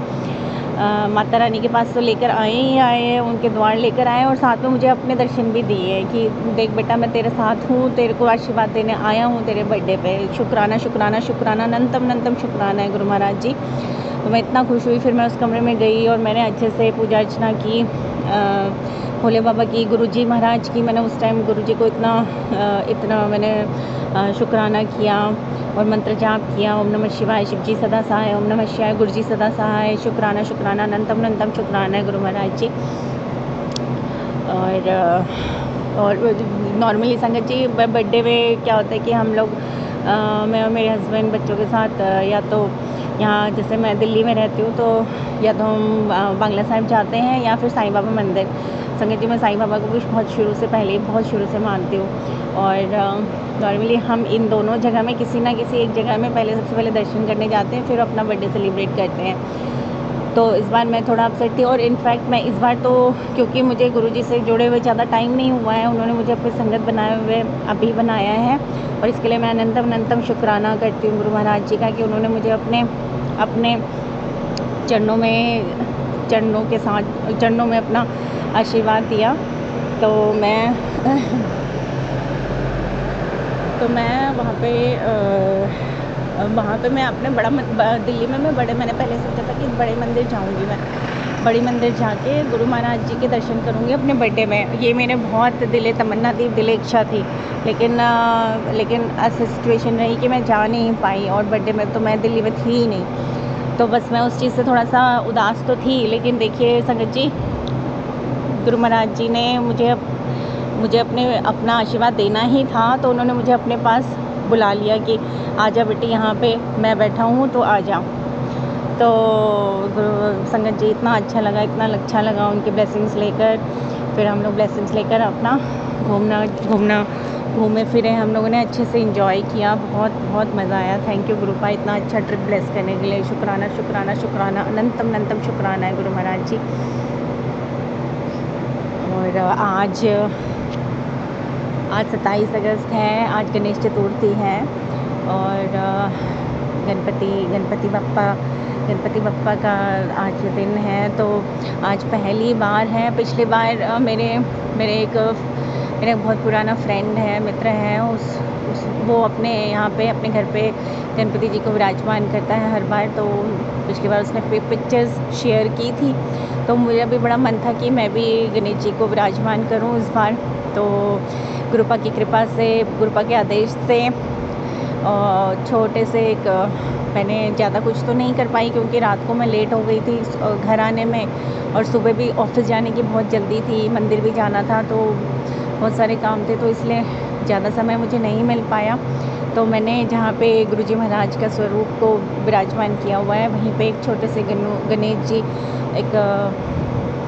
माता रानी के पास तो लेकर आए, उनके द्वार लेकर आए, और साथ में मुझे अपने दर्शन भी दिए कि देख बेटा मैं तेरे साथ हूँ, तेरे को आशीर्वाद देने आया हूँ तेरे बर्थडे पे। शुक्राना शुक्राना शुक्राना, अनंतम अनंतम शुक्राना है गुरु महाराज जी। तो मैं इतना खुश हुई, फिर मैं उस कमरे में गई और मैंने अच्छे से पूजा अर्चना की भोले बाबा की, गुरुजी महाराज की। मैंने उस टाइम गुरुजी को इतना मैंने शुक्राना किया और मंत्र जाप किया, ओम नमः शिवाय, शिव जी सदा सहाय, ओम नमः शिवाय, गुरु जी सदा सहाय, शुक्राना शुक्राना, अनंतम अनंतम शुक्राना है गुरु महाराज जी। और नॉर्मली संगत जी बर्थडे में क्या होता है कि हम लोग मैं और मेरे हस्बैंड बच्चों के साथ या तो यहाँ, जैसे मैं दिल्ली में रहती हूँ, तो या तो हम बांग्ला साहिब जाते हैं या फिर साईं बाबा मंदिर। संगत जी, मैं साईं बाबा को भी बहुत शुरू से मानती हूँ। और नॉर्मली हम इन दोनों जगह में किसी ना किसी एक जगह में सबसे पहले दर्शन करने जाते हैं, फिर अपना बर्थडे सेलिब्रेट करते हैं। तो इस बार मैं थोड़ा अपसेट थी, और इनफैक्ट मैं इस बार तो, क्योंकि मुझे गुरुजी से जुड़े हुए ज़्यादा टाइम नहीं हुआ है, उन्होंने मुझे अपनी संगत बनाए हुए अभी बनाया है, और इसके लिए मैं अनंतम अनंतम शुक्राना करती हूँ गुरु महाराज जी का कि उन्होंने मुझे अपने चरणों में अपना आशीर्वाद दिया। तो मैं वहाँ पे मैं अपने दिल्ली में मैंने पहले सोचा था कि बड़े मंदिर जाऊँगी, मैं बड़ी मंदिर जाके गुरु महाराज जी के दर्शन करूँगी अपने बर्थडे में। ये मेरे बहुत दिले तमन्ना थी, दिले इच्छा थी, लेकिन ऐसी सिचुएशन रही कि मैं जा नहीं पाई, और बर्थडे में तो मैं दिल्ली में थी ही नहीं। तो बस मैं उस चीज़ से थोड़ा सा उदास तो थी, लेकिन देखिए संगत जी, गुरु महाराज जी ने मुझे अपना आशीर्वाद देना ही था, तो उन्होंने मुझे अपने पास बुला लिया कि आजा बेटी, यहाँ पे मैं बैठा हूँ तो आजा। तो संगत जी, इतना अच्छा लगा उनकी ब्लेसिंग्स लेकर। फिर हम लोग ब्लेसिंग्स लेकर अपना घूमे फिरे, हम लोगों ने अच्छे से एंजॉय किया, बहुत मज़ा आया। थैंक यू गुरुपा, इतना अच्छा ट्रिप ब्लेस करने के लिए। शुक्राना शुक्राना शुक्राना, अनंतम अनंतम शुक्राना है गुरु महाराज जी। और आज 27 अगस्त है, आज गणेश चतुर्थी है, और गणपति बप्पा का आज दिन है। तो आज पहली बार है, पिछली बार मेरे एक बहुत पुराना फ्रेंड है, मित्र है, वो अपने यहाँ पे अपने घर पे गणपति जी को विराजमान करता है हर बार। तो पिछली बार उसने पिक्चर्स शेयर की थी, तो मुझे भी बड़ा मन था कि मैं भी गणेश जी को विराजमान करूँ इस बार। तो गुरुपा की कृपा से, गुरुपा के आदेश से छोटे से मैंने ज़्यादा कुछ तो नहीं कर पाई, क्योंकि रात को मैं लेट हो गई थी घर आने में, और सुबह भी ऑफिस जाने की बहुत जल्दी थी, मंदिर भी जाना था, तो बहुत सारे काम थे, तो इसलिए ज़्यादा समय मुझे नहीं मिल पाया। तो मैंने जहाँ पे गुरुजी महाराज का स्वरूप को विराजमान किया हुआ है, वहीं पे एक छोटे से गणेश जी, एक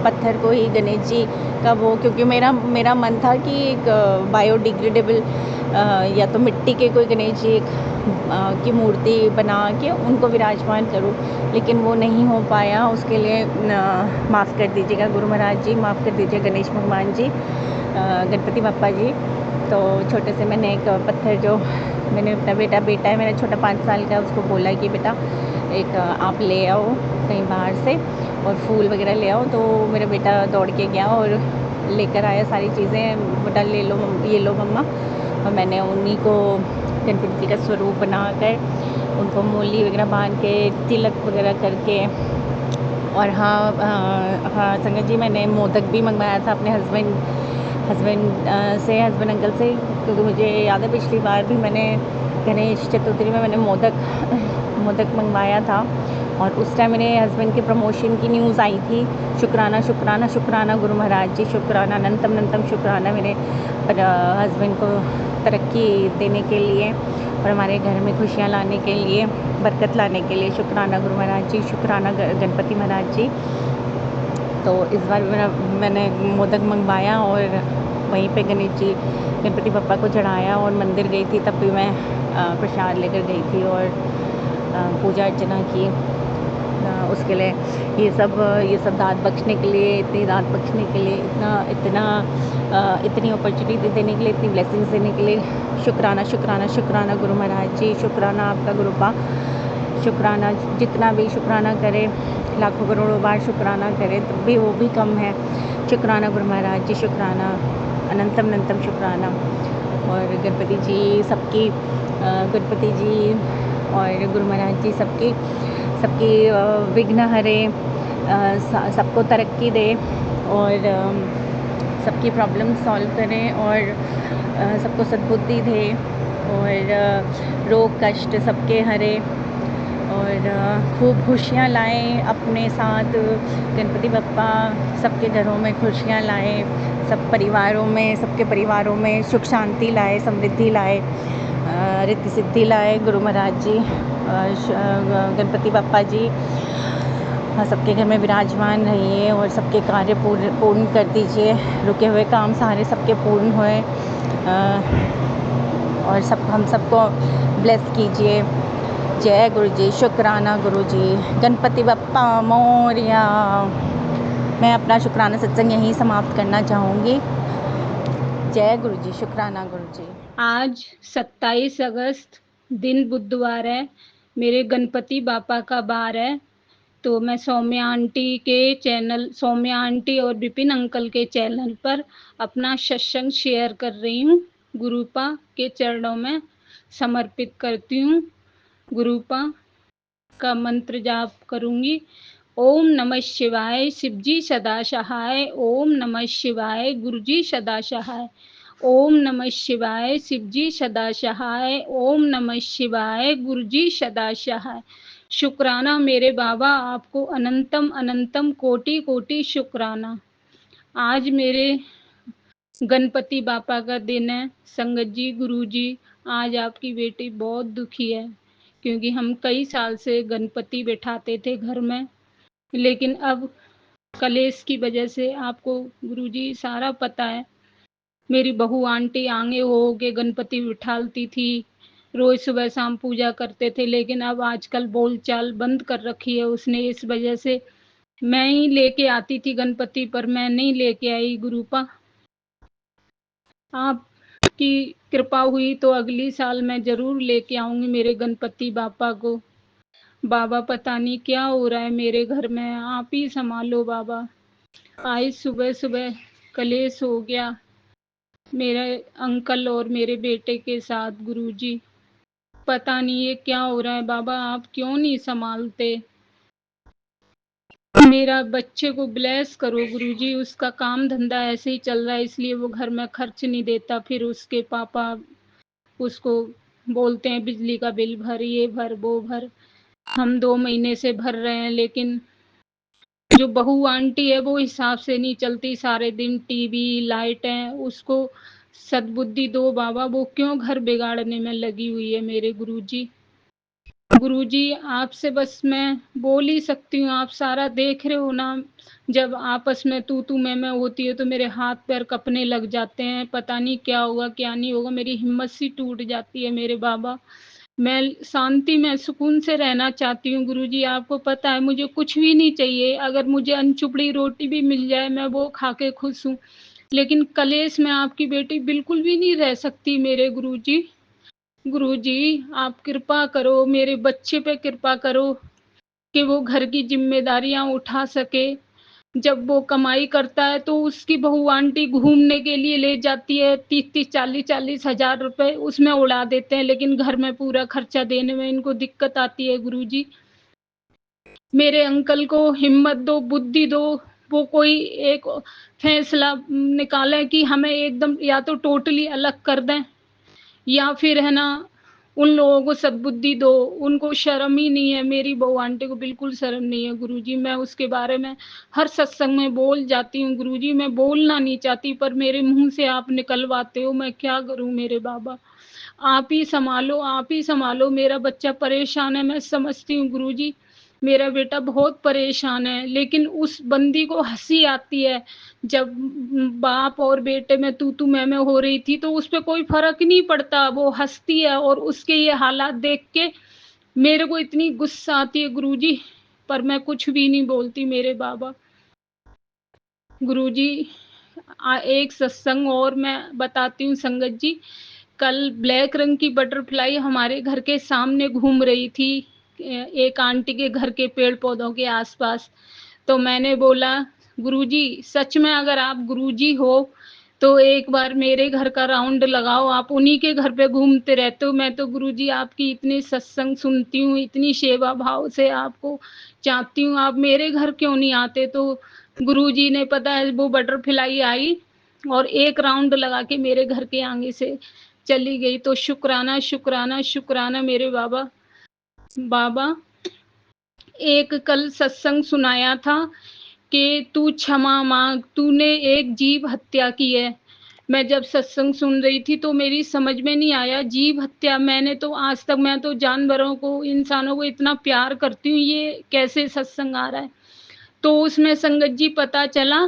पत्थर को ही गणेश जी का वो, क्योंकि मेरा मन था कि एक बायोडिग्रेडेबल या तो मिट्टी के कोई गणेश जी की मूर्ति बना के उनको विराजमान करूं, लेकिन वो नहीं हो पाया। उसके लिए माफ़ कर दीजिएगा गुरु महाराज जी, माफ़ कर दीजिए गणेश भगवान जी, गणपति बप्पा जी। तो छोटे से मैंने एक पत्थर, जो मैंने अपना बेटा है मेरा छोटा 5 साल का, उसको बोला कि बेटा एक आप ले आओ कहीं बाहर से और फूल वगैरह ले आओ। तो मेरा बेटा दौड़ के गया और लेकर आया सारी चीज़ें, बेटा ले लो ये लो मम्मा। और मैंने उन्हीं को गणपति जी का स्वरूप बनाकर उनको मूली वगैरह बांध के तिलक वगैरह करके, और हाँ संगत जी, मैंने मोदक भी मंगवाया था अपने हस्बैंड अंकल से, क्योंकि मुझे याद है पिछली बार भी मैंने गणेश चतुर्थी में मैंने मोदक मंगवाया था, और उस टाइम मेरे हस्बैंड के प्रमोशन की न्यूज़ आई थी। शुक्राना शुक्राना शुक्राना गुरु महाराज जी, शुक्राना अनंतम शुक्राना मेरे हस्बैंड को तरक्की देने के लिए और हमारे घर में खुशियाँ लाने के लिए, बरकत लाने के लिए। शुक्राना गुरु महाराज जी, शुक्राना गणपति महाराज जी। तो इस बार मैंने मोदक मंगवाया और वहीं पे गणपति बप्पा को चढ़ाया, और मंदिर गई थी तब भी मैं प्रसाद लेकर गई थी और पूजा अर्चना की। उसके लिए ये सब दाद बख्शने के लिए, इतनी दाद बख्शने के लिए, इतनी अपॉर्चुनिटी देने के लिए, इतनी ब्लेसिंग्स देने के लिए शुक्राना शुक्राना शुक्राना गुरु महाराज जी। शुक्राना आपका गुरुपा, शुक्राना जितना भी शुक्राना करे, लाखों करोड़ों बार शुक्राना करे तब भी वो भी कम है। शुक्राना गुरु महाराज जी, शुक्राना अनंतम शुक्राना। और गणपति जी सबकी, गणपति जी और गुरु महाराज जी सबकी विघ्न हरे, सबको तरक्की दे और सबकी प्रॉब्लम सॉल्व करें और सबको सद्बुद्धि दे और रोग कष्ट सबके हरे और खूब खुशियाँ लाएं अपने साथ। गणपति बप्पा सबके घरों में खुशियाँ लाएं, सबके परिवारों में सुख शांति लाए, समृद्धि लाए, रिद्धि सिद्धि लाए गुरु महाराज जी, गणपति बप्पा जी। सबके घर में विराजमान रहिए और सबके कार्य पूर्ण कर दीजिए, रुके हुए काम सारे सबके पूर्ण होए और हम सबको ब्लेस कीजिए। जय गुरु जी, शुक्राना गुरु जी, गणपति बप्पा मोरया। मैं अपना शुक्राना सत्संग यहीं समाप्त करना चाहूँगी। जय गुरु जी, शुक्राना गुरु जी। आज 27 अगस्त दिन बुधवार है, मेरे गणपति बापा का बार है। तो मैं सौम्या आंटी के चैनल, सौम्या आंटी और विपिन अंकल के चैनल पर अपना सत्संग शेयर कर रही हूँ। गुरुपा के चरणों में समर्पित करती हूँ। गुरुपा का मंत्र जाप करूँगी। ओम नमः शिवाय, शिवजी सदा सहाय। ओम नमः शिवाय, गुरुजी सदा सहाय। ओम नमः शिवाय, शिवजी सदा सहाय। ओम नमः शिवाय, गुरुजी सदा सहाय। शुक्राना मेरे बाबा, आपको अनंतम कोटि कोटि शुक्राना। आज मेरे गणपति बापा का दिन है। संगत जी, गुरु जी, आज आपकी बेटी बहुत दुखी है, क्योंकि हम कई साल से गणपति बैठाते थे घर में, लेकिन अब कलेश की वजह से, आपको गुरुजी सारा पता है, मेरी बहू आंटी आगे हो के गणपति बिठालती थी, रोज सुबह शाम पूजा करते थे, लेकिन अब आजकल बोलचाल बंद कर रखी है उसने। इस वजह से मैं ही लेके आती थी गणपति, पर मैं नहीं लेके आई। गुरुपा आपकी कृपा हुई तो अगली साल मैं जरूर लेके आऊंगी मेरे गणपति बापा को। बाबा पता नहीं क्या हो रहा है मेरे घर में, आप ही संभालो बाबा। आज सुबह सुबह कलेश हो गया मेरे अंकल और मेरे बेटे के साथ। गुरुजी पता नहीं ये क्या हो रहा है बाबा, आप क्यों नहीं संभालते। मेरा बच्चे को ब्लेस करो गुरुजी, उसका काम धंधा ऐसे ही चल रहा है, इसलिए वो घर में खर्च नहीं देता। फिर उसके पापा उसको बोलते हैं बिजली का बिल भर, ये भर वो भर। हम 2 महीने से भर रहे हैं, लेकिन जो बहू आंटी है वो हिसाब से नहीं चलती, सारे दिन टीवी लाइट है। उसको सद्बुद्धि दो बाबा, वो क्यों घर बिगाड़ने में लगी हुई है मेरे गुरुजी। गुरुजी आपसे बस मैं बोल ही सकती हूँ, आप सारा देख रहे हो ना, जब आपस में तू मैं होती है तो मेरे हाथ पैर कँपने लग जाते हैं, पता नहीं क्या होगा क्या नहीं होगा, मेरी हिम्मत सी टूट जाती है मेरे बाबा। मैं शांति में सुकून से रहना चाहती हूँ गुरुजी, आपको पता है मुझे कुछ भी नहीं चाहिए, अगर मुझे अनचुपड़ी रोटी भी मिल जाए मैं वो खा के खुश हूँ, लेकिन कलेश में आपकी बेटी बिल्कुल भी नहीं रह सकती मेरे गुरुजी। गुरुजी आप कृपा करो, मेरे बच्चे पे कृपा करो कि वो घर की ज़िम्मेदारियाँ उठा सके। जब वो कमाई करता है तो उसकी बहू आंटी घूमने के लिए ले जाती है, 30-30, 40-40 हज़ार रुपए उसमें उड़ा देते हैं, लेकिन घर में पूरा खर्चा देने में इनको दिक्कत आती है गुरुजी। मेरे अंकल को हिम्मत दो, बुद्धि दो, वो कोई एक फैसला निकालें कि हमें एकदम या तो टोटली अलग कर दें, या फिर है ना उन लोगों को सद्बुद्धि दो। उनको शर्म ही नहीं है, मेरी बहू आंटी को बिल्कुल शर्म नहीं है गुरुजी। मैं उसके बारे में हर सत्संग में बोल जाती हूँ गुरुजी, मैं बोलना नहीं चाहती पर मेरे मुंह से आप निकलवाते हो, मैं क्या करूँ मेरे बाबा। आप ही संभालो, आप ही संभालो, मेरा बच्चा परेशान है, मैं समझती हूँ गुरुजी, मेरा बेटा बहुत परेशान है, लेकिन उस बंदी को हंसी आती है। जब बाप और बेटे में तू मैं हो रही थी तो उस पे कोई फर्क नहीं पड़ता, वो हंसती है, और उसके ये हालात देख के मेरे को इतनी गुस्सा आती है गुरुजी, पर मैं कुछ भी नहीं बोलती मेरे बाबा। गुरुजी एक सत्संग और मैं बताती हूँ संगत जी। कल ब्लैक रंग की बटरफ्लाई हमारे घर के सामने घूम रही थी, एक आंटी के घर के पेड़ पौधों के आसपास। तो मैंने बोला गुरुजी सच में अगर आप गुरुजी हो तो एक बार मेरे घर का राउंड लगाओ, आप उन्हीं के घर पे घूमते रहते हो। मैं तो गुरुजी आपकी इतनी सत्संग सुनती हूँ, इतनी सेवा भाव से आपको चाहती हूँ, आप मेरे घर क्यों नहीं आते। तो गुरुजी ने पता है वो बटरफ्लाई आई और एक राउंड लगा के मेरे घर के आगे से चली गई। तो शुक्राना शुक्राना शुक्राना मेरे बाबा। बाबा एक कल सत्संग सुनाया था कि तू क्षमा मांग, तूने एक जीव हत्या की है। मैं जब सत्संग सुन रही थी तो मेरी समझ में नहीं आया जीव हत्या, मैंने तो आज तक, मैं तो जानवरों को इंसानों को इतना प्यार करती हूँ, ये कैसे सत्संग आ रहा है। तो उसमें संगत जी पता चला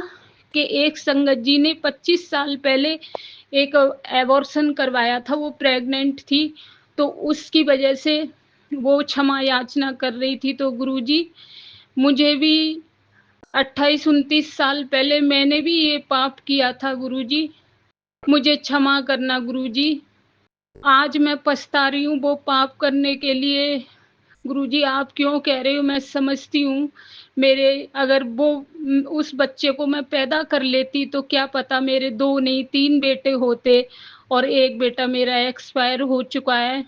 कि एक संगत जी ने 25 साल पहले एक एबॉर्शन करवाया था, वो प्रेग्नेंट थी, तो उसकी वजह से वो क्षमा याचना कर रही थी। तो गुरुजी मुझे भी 28-29 साल पहले मैंने भी ये पाप किया था गुरुजी, मुझे क्षमा करना गुरुजी। आज मैं पछता रही हूँ वो पाप करने के लिए। गुरुजी आप क्यों कह रहे हो, मैं समझती हूँ। मेरे अगर वो उस बच्चे को मैं पैदा कर लेती तो क्या पता मेरे 2 नहीं 3 बेटे होते, और एक बेटा मेरा एक्सपायर हो चुका है।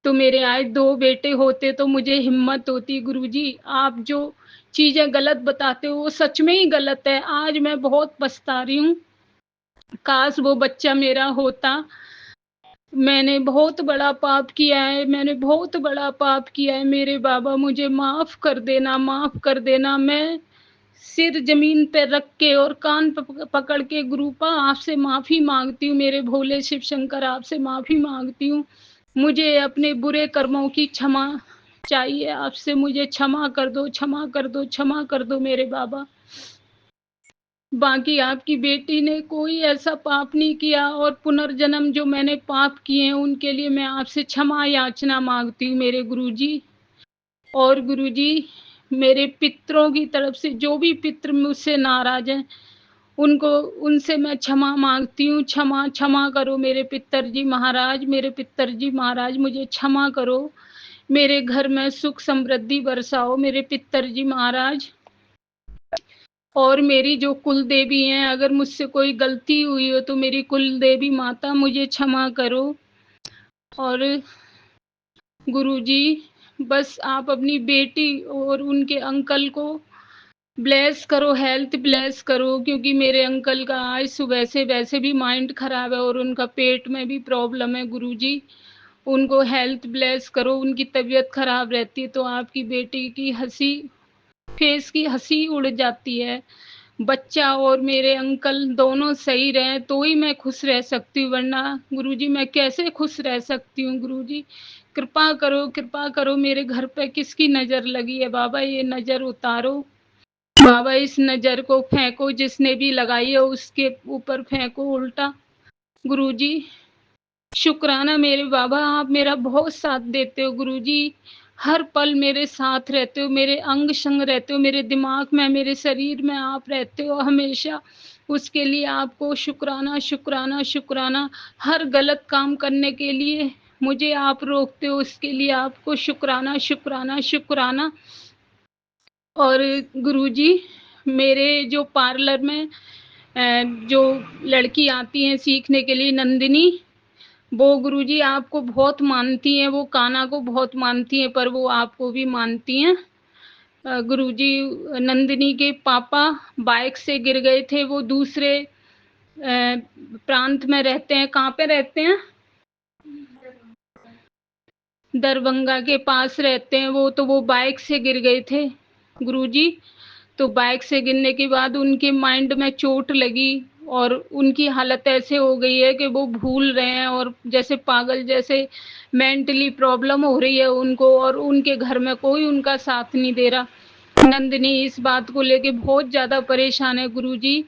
तो मेरे आज 2 बेटे होते तो मुझे हिम्मत होती। गुरुजी आप जो चीज़ें गलत बताते हो वो सच में ही गलत है। आज मैं बहुत पछता रही हूँ, काश वो बच्चा मेरा होता। मैंने बहुत बड़ा पाप किया है, मैंने बहुत बड़ा पाप किया है मेरे बाबा, मुझे माफ़ कर देना, माफ़ कर देना। मैं सिर ज़मीन पे रख के और कान पकड़ के गुरुपा आपसे माफ़ी मांगती हूँ, मेरे भोले शिव शंकर आपसे माफ़ी मांगती हूँ। मुझे अपने बुरे कर्मों की क्षमा चाहिए आपसे, मुझे क्षमा कर दो, क्षमा कर दो, क्षमा कर दो मेरे बाबा। बाकी आपकी बेटी ने कोई ऐसा पाप नहीं किया, और पुनर्जन्म जो मैंने पाप किए हैं उनके लिए मैं आपसे क्षमा याचना मांगती हूँ मेरे गुरुजी। और गुरुजी मेरे पितरों की तरफ से जो भी पितर मुझसे नाराज हैं उनको, उनसे मैं क्षमा मांगती हूँ। क्षमा क्षमा करो मेरे पितर जी महाराज, मेरे पितर जी महाराज मुझे क्षमा करो, मेरे घर में सुख समृद्धि बरसाओ मेरे पितर जी महाराज। और मेरी जो कुल देवी हैं, अगर मुझसे कोई गलती हुई हो तो मेरी कुल देवी माता मुझे क्षमा करो। और गुरुजी बस आप अपनी बेटी और उनके अंकल को ब्लेस करो, हेल्थ ब्लेस करो, क्योंकि मेरे अंकल का आज सुबह से वैसे भी माइंड खराब है और उनका पेट में भी प्रॉब्लम है गुरुजी। उनको हेल्थ ब्लेस करो, उनकी तबीयत खराब रहती है तो आपकी बेटी की हंसी, फेस की हंसी उड़ जाती है। बच्चा और मेरे अंकल दोनों सही रहें तो ही मैं खुश रह सकती हूँ, वरना गुरुजी मैं कैसे खुश रह सकती हूँ। गुरुजी कृपा करो, मेरे घर पे किसकी नज़र लगी है बाबा, ये नज़र उतारो बाबा, इस नज़र को फेंको, जिसने भी लगाई है उसके ऊपर फेंको उल्टा। गुरुजी शुक्राना मेरे बाबा, आप मेरा बहुत साथ देते हो गुरुजी, हर पल मेरे साथ रहते हो, मेरे अंग संग रहते हो, मेरे दिमाग में, मेरे शरीर में आप रहते हो हमेशा। उसके लिए आपको शुक्राना शुक्राना शुक्राना। हर गलत काम करने के लिए मुझे आप रोकते हो, उसके लिए आपको शुक्राना शुक्राना शुक्राना। और गुरुजी मेरे जो पार्लर में जो लड़की आती हैं सीखने के लिए, नंदिनी, वो गुरुजी आपको बहुत मानती हैं, वो कान्हा को बहुत मानती हैं, पर वो आपको भी मानती हैं। गुरुजी नंदिनी के पापा बाइक से गिर गए थे, वो दूसरे प्रांत में रहते हैं। कहाँ पे रहते हैं? दरभंगा के पास रहते हैं वो, तो वो बाइक से गिर गए थे गुरुजी। तो बाइक से गिरने के बाद उनके माइंड में चोट लगी और उनकी हालत ऐसे हो गई है कि वो भूल रहे हैं और जैसे पागल जैसे मेंटली प्रॉब्लम हो रही है उनको, और उनके घर में कोई उनका साथ नहीं दे रहा। नंदिनी इस बात को लेके बहुत ज़्यादा परेशान है गुरुजी।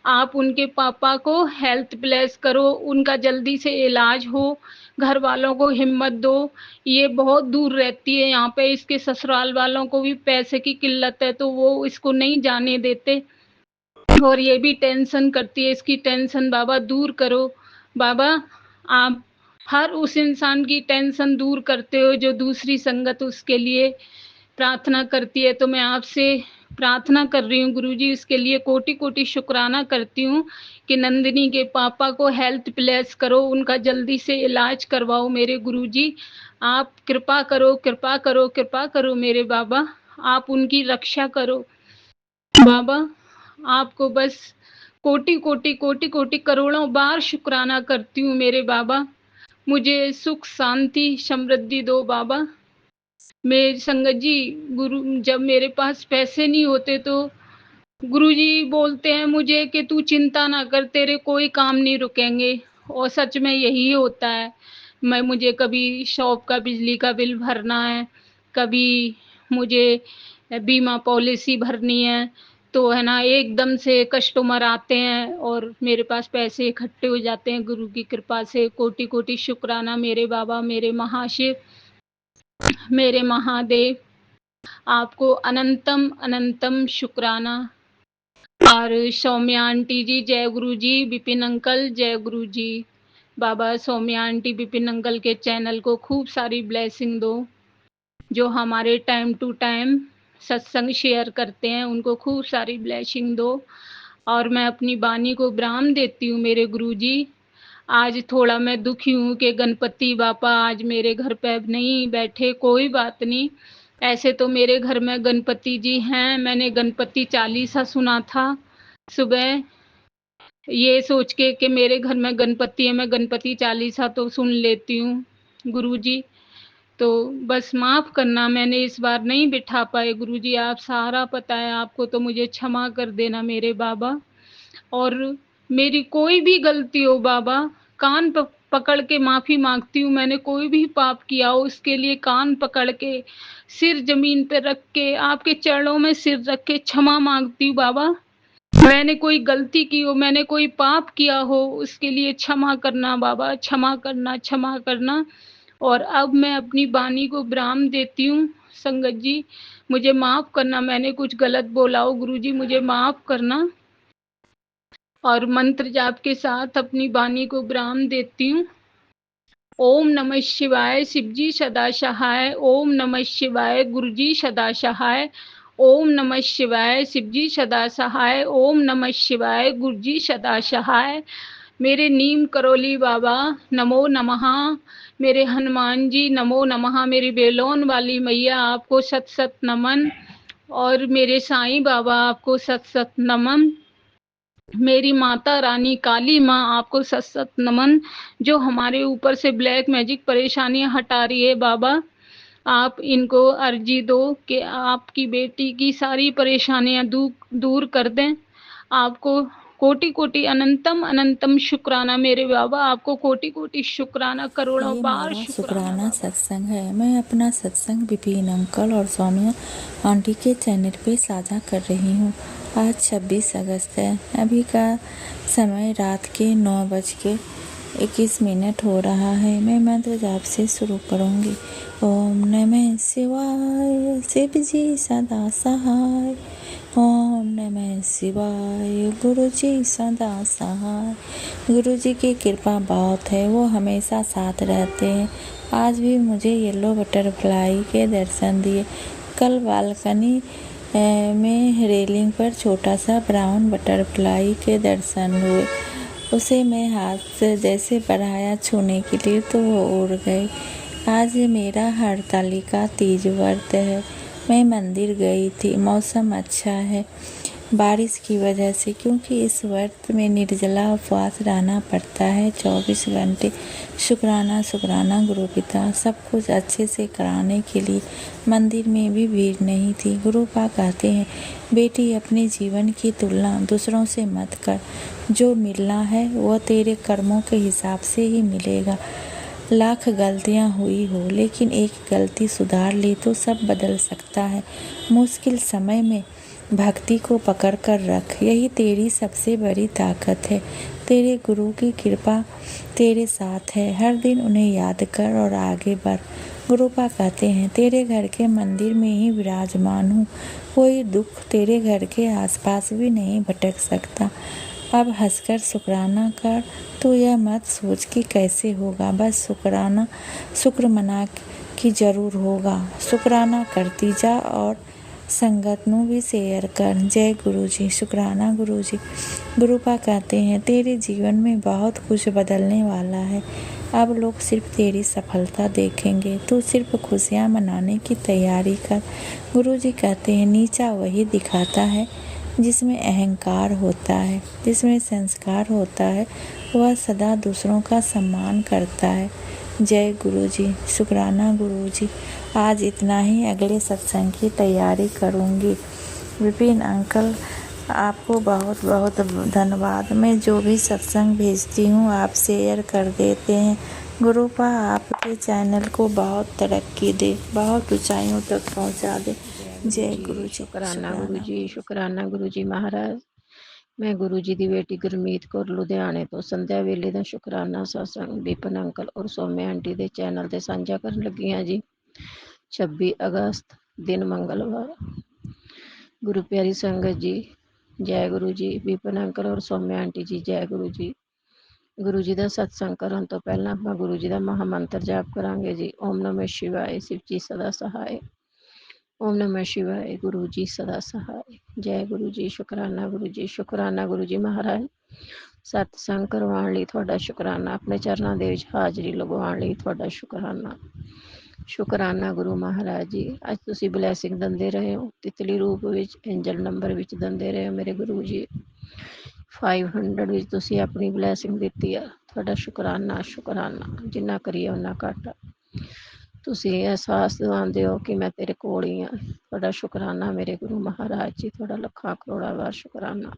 आप उनके पापा को हेल्थ ब्लेस करो, उनका जल्दी से इलाज हो, घर वालों को हिम्मत दो। ये बहुत दूर रहती है यहाँ पे, इसके ससुराल वालों को भी पैसे की किल्लत है तो वो इसको नहीं जाने देते, और ये भी टेंशन करती है। इसकी टेंशन बाबा दूर करो। बाबा आप हर उस इंसान की टेंशन दूर करते हो जो दूसरी संगत उसके लिए प्रार्थना करती है, तो मैं आपसे प्रार्थना कर रही हूँ गुरुजी, इसके लिए कोटि कोटि शुक्राना करती हूँ कि नंदिनी के पापा को हेल्थ ब्लेस करो, उनका जल्दी से इलाज करवाओ मेरे गुरुजी। आप कृपा करो कृपा करो कृपा करो मेरे बाबा, आप उनकी रक्षा करो बाबा। आपको बस कोटि कोटि कोटि कोटि करोड़ों बार शुक्राना करती हूँ मेरे बाबा। मुझे सुख शांति समृद्धि दो बाबा। मेरे संगत जी, गुरु जब मेरे पास पैसे नहीं होते तो गुरुजी बोलते हैं मुझे कि तू चिंता ना कर, तेरे कोई काम नहीं रुकेंगे, और सच में यही होता है। मुझे कभी शॉप का बिजली का बिल भरना है, कभी मुझे बीमा पॉलिसी भरनी है, तो है ना एकदम से कस्टमर आते हैं और मेरे पास पैसे इकट्ठे हो जाते हैं गुरु की कृपा से। कोटि कोटि शुक्राना मेरे बाबा, मेरे महाशिव, मेरे महादेव, आपको अनंतम अनंतम शुक्राना। और सौम्या आंटी जी जय गुरु जी, विपिन अंकल जय गुरु जी। बाबा सौम्या आंटी विपिन अंकल के चैनल को खूब सारी ब्लेसिंग दो, जो हमारे टाइम टू टाइम सत्संग शेयर करते हैं उनको खूब सारी ब्लेसिंग दो। और मैं अपनी वाणी को विराम देती हूँ मेरे गुरुजी। आज थोड़ा मैं दुखी हूँ कि गणपति बापा आज मेरे घर पे नहीं बैठे, कोई बात नहीं, ऐसे तो मेरे घर में गणपति जी हैं। मैंने गणपति चालीसा सुना था सुबह, ये सोच के कि मेरे घर में गणपति है, मैं गणपति चालीसा तो सुन लेती हूँ गुरुजी। तो बस माफ़ करना, मैंने इस बार नहीं बिठा पाए गुरुजी, आप सारा पता है आपको, तो मुझे क्षमा कर देना मेरे बाबा। और मेरी कोई भी गलती हो बाबा, कान पकड़ के माफ़ी मांगती हूँ। मैंने कोई भी पाप किया हो उसके लिए कान पकड़ के, सिर जमीन पे रख के, आपके चरणों में सिर रख के क्षमा मांगती हूँ बाबा। मैंने कोई गलती की हो, मैंने कोई पाप किया हो, उसके लिए क्षमा करना बाबा, क्षमा करना क्षमा करना। और अब मैं अपनी वाणी को विराम देती हूँ संगत जी, मुझे माफ़ करना, मैंने कुछ गलत बोला हो गुरुजी, मुझे माफ़ करना। और मंत्र जाप के साथ अपनी वाणी को विराम देती हूँ। ओम नमः शिवाय, शिवजी सदा सहाय। ओम नमः शिवाय, गुरुजी सदा सहाय। ओम नमः शिवाय, शिवजी सदा सहाय। ओम नमः शिवाय, गुरुजी सदा सहाय। मेरे नीम करोली बाबा नमो नमः। मेरे हनुमान जी नमो नमः। मेरी बेलोन वाली मैया आपको सत सत नमन। और मेरे साईं बाबा आपको सत सत नमन। मेरी माता रानी काली माँ आपको सत सत नमन, जो हमारे ऊपर से ब्लैक मैजिक परेशानियां हटा रही है बाबा। आप इनको अर्जी दो कि आपकी बेटी की सारी परेशानियां दूर कर दें। आपको कोटि कोटि अनंतम अनंतम शुक्राना मेरे बाबा, आपको कोटि कोटि शुक्राना, करोड़ों ये बार मेरा शुक्राना शुक्राना बाबा। सत्संग है। मैं अपना सत्संग विपिन अंकल और सौम्या आंटी के चैनल पे साझा कर रही हूँ। आज 26 अगस्त है। अभी का समय रात के 9:21 हो रहा है। मैं मंत्र जाप से शुरू करूँगी। ओम नमः शिवाय, शिव जी सदा सहाय। ओम नमः शिवाय, गुरु जी सदा सहाय। गुरु जी की कृपा बहुत है, वो हमेशा साथ रहते हैं। आज भी मुझे येलो बटरफ्लाई के दर्शन दिए। कल बालकनी में रेलिंग पर छोटा सा ब्राउन बटरफ्लाई के दर्शन हुए। उसे मैं हाथ से जैसे बढ़ाया छूने के लिए तो वो उड़ गई। आज मेरा हरतालिका तीज व्रत है। मैं मंदिर गई थी। मौसम अच्छा है बारिश की वजह से, क्योंकि इस व्रत में निर्जला उपवास रहना पड़ता है 24 घंटे। शुक्राना शुक्राना गुरु पिता, सब कुछ अच्छे से कराने के लिए। मंदिर में भी भीड़ नहीं थी। गुरुपा कहते हैं, बेटी अपने जीवन की तुलना दूसरों से मत कर। जो मिलना है वह तेरे कर्मों के हिसाब से ही मिलेगा। लाख गलतियां हुई हो, लेकिन एक गलती सुधार ली तो सब बदल सकता है। मुश्किल समय में भक्ति को पकड़ कर रख, यही तेरी सबसे बड़ी ताकत है। तेरे गुरु की कृपा तेरे साथ है। हर दिन उन्हें याद कर और आगे बढ़। गुरुपा कहते हैं, तेरे घर के मंदिर में ही विराजमान हूँ। कोई दुख तेरे घर के आसपास भी नहीं भटक सकता। अब हंसकर शुक्राना कर। तो यह मत सोच कि कैसे होगा, बस शुक्र मना कि जरूर होगा। शुक्राना करती जा और संगत नू भी शेयर कर। जय गुरु जी। शुक्राना गुरु जी। गुरुपा कहते हैं, तेरे जीवन में बहुत कुछ बदलने वाला है। अब लोग सिर्फ तेरी सफलता देखेंगे। तू सिर्फ खुशियाँ मनाने की तैयारी कर। गुरु जी कहते हैं, नीचा वही दिखाता है जिसमें अहंकार होता है। जिसमें संस्कार होता है वह सदा दूसरों का सम्मान करता है। जय गुरु जी। शुक्राना गुरु जी। आज इतना ही, अगले सत्संग की तैयारी करूँगी। विपिन अंकल, आपको बहुत बहुत धन्यवाद। मैं जो भी सत्संग भेजती हूँ आप शेयर कर देते हैं। गुरुपा आपके चैनल को बहुत तरक्की दे, बहुत ऊंचाइयों तक पहुँचा दे। जय गुरु जी। शुक्राना गुरु जी, शुक्राना गुरु जी महाराज। मैं गुरु जी की बेटी गुरमीत कौर लुधियाने तो संध्या वेले का शुक्राना सत्संग विपिन अंकल और सौम्या आंटी के चैनल से साझा कर लगी हाँ जी। 26 अगस्त दिन मंगलवार। गुरु प्यारी संगत जी, जय गुरु जी। विपिन अंकल और सौम्या आंटी जी, जय गुरु जी। गुरु जी का सत्संग करने तो पहला आप गुरु जी का महामंत्र जाप करांगे जी। ओम नमः शिवाय, शिव जी सदा सहाय। ओम नमः शिवाय, गुरु जी सदा सहाय। जय गुरु जी। शुक्राना गुरु जी, शुक्राना गुरु जी महाराज। सत्संग करवाने लिए थोड़ा शुक्राना। अपने चरणों के विच हाजरी लगवाने लिए थोड़ा शुक्राना। शुक्राना गुरु महाराज जी। अज तुसी ब्लैसिंग दिंदे रहे हो, तितली रूप विच, एंजल नंबर विच दिंदे रहे हो मेरे गुरु जी। 500 विच तुसी अपनी ब्लैसिंग दिती है। थोड़ा शुक्राना शुक्राना। जिन्ना करिए उन्ना घट। तुसी एहसास दिवांदे हो कि मैं तेरे कोल ही हाँ। थोड़ा शुक्राना मेरे गुरु महाराज जी। थोड़ा लखा करोड़ा बार शुक्राना।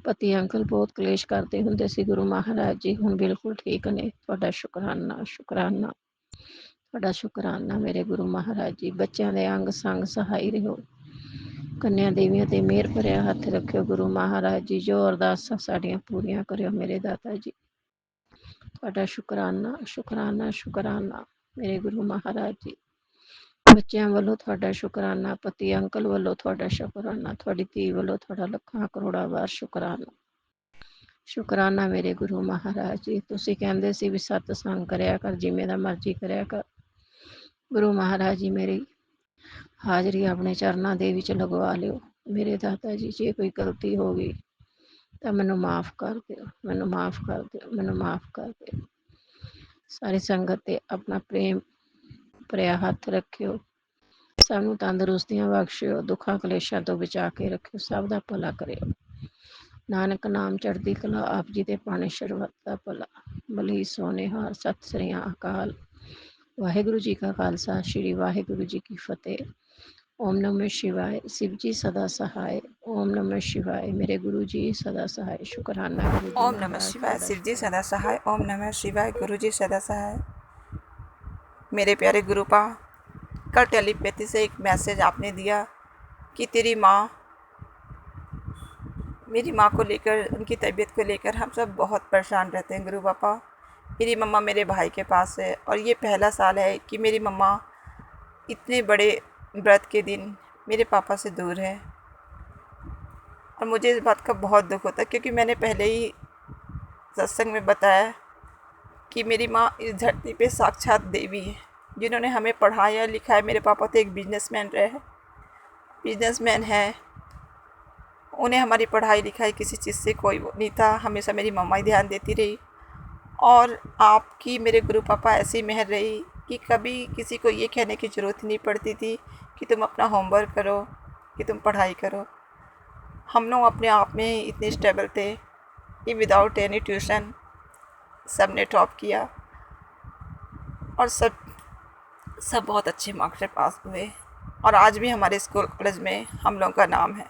पति अंकल बहुत कलेश करते हुंदे सी गुरु महाराज जी, हुण बिल्कुल ठीक ने। थोड़ा शुक्राना शुक्राना। थोड़ा शुक्राना मेरे गुरु महाराज जी। बच्चों के अंग संग सहाई रहो। कन्या देवियों ते मेहर भरिया हथ रखियो गुरु महाराज जी। जो अरदासां साडियां पूरियां करियो मेरे दाता जी। थोड़ा शुक्राना शुक्राना शुक्राना मेरे गुरु महाराज जी। बच्चों वालों थोड़ा शुक्राना, पति अंकल वालों थोड़ा शुक्राना, थोड़ी धी वालों थोड़ा लखा करोड़ा बार शुक्राना। शुक्राना मेरे गुरु महाराज जी। तुसी कहंदे सी भी सत्संग करया कर, जिवें दा मर्जी करया कर। गुरु महाराज जी मेरी हाजरी अपने चरणों दे विच लगवा लियो मेरे दाता जी। जे कोई गलती हो गई तो मैनू माफ़ कर दियो, मैनू माफ़ कर दियो, मैनू माफ़ कर दियो। सारी संगत ते अपना प्रेम भरिया हथ रखियो। सानू तंदुरुस्तियां बख्शियो, दुखा कलेशा तो बचा के रखियो, सब दा भला करियो। नानक नाम चढ़ती कला, आप जी दे पाने शरबत दा भला। भली सोने हार, सत श्री अकाल। वाहिगुरु जी का खालसा, श्री वाहिगुरु जी की फतेह। ओम नमः शिवाय। शिव जी सदा सहाय। ओम नमः शिवाय। मेरे गुरु जी सदा सहाय। शुक्राना गुरु जी ओम नमः महाराज। शिवाय। शिव जी सदा सहाय। ओम नमः शिवाय। गुरु जी सदा सहाय। मेरे प्यारे गुरुपा, कल टेलीपैथी से एक मैसेज आपने दिया कि मेरी माँ को लेकर, उनकी तबीयत को लेकर हम सब बहुत परेशान रहते हैं गुरु पापा। मेरी मम्मा मेरे भाई के पास है और ये पहला साल है कि मेरी मम्मा इतने बड़े व्रत के दिन मेरे पापा से दूर है। और मुझे इस बात का बहुत दुख होता है क्योंकि मैंने पहले ही सत्संग में बताया कि मेरी माँ इस धरती पे साक्षात देवी है, जिन्होंने हमें पढ़ाया लिखाया। मेरे पापा तो एक बिजनेसमैन है। उन्हें हमारी पढ़ाई लिखाई किसी चीज़ से कोई वो नहीं था, हमेशा मेरी मम्मा ही ध्यान देती रही। और आपकी मेरे गुरु पापा ऐसी मेहर रही कि कभी किसी को ये कहने की ज़रूरत नहीं पड़ती थी कि तुम अपना होमवर्क करो, कि तुम पढ़ाई करो। हम लोग अपने आप में ही इतने स्टेबल थे कि विदाउट एनी ट्यूशन सब ने टॉप किया और सब बहुत अच्छे मार्क्स से पास हुए। और आज भी हमारे स्कूल कॉलेज में हम लोगों का नाम है।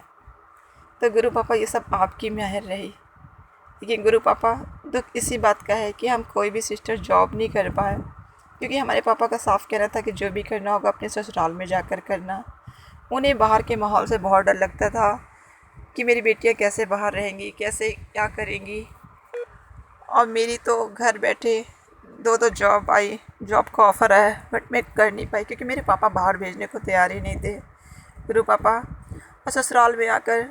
तो गुरु पापा ये सब आपकी मेहर रही। लेकिन गुरु पापा दुख इसी बात का है कि हम कोई भी सिस्टर जॉब नहीं कर पाए, क्योंकि हमारे पापा का साफ कहना था कि जो भी करना होगा अपने ससुराल में जाकर करना। उन्हें बाहर के माहौल से बहुत डर लगता था कि मेरी बेटियां कैसे बाहर रहेंगी, कैसे क्या करेंगी। और मेरी तो घर बैठे दो जॉब का ऑफ़र आया, बट मैं कर नहीं पाई क्योंकि मेरे पापा बाहर भेजने को तैयार ही नहीं थे गुरु पापा। और ससुराल में आकर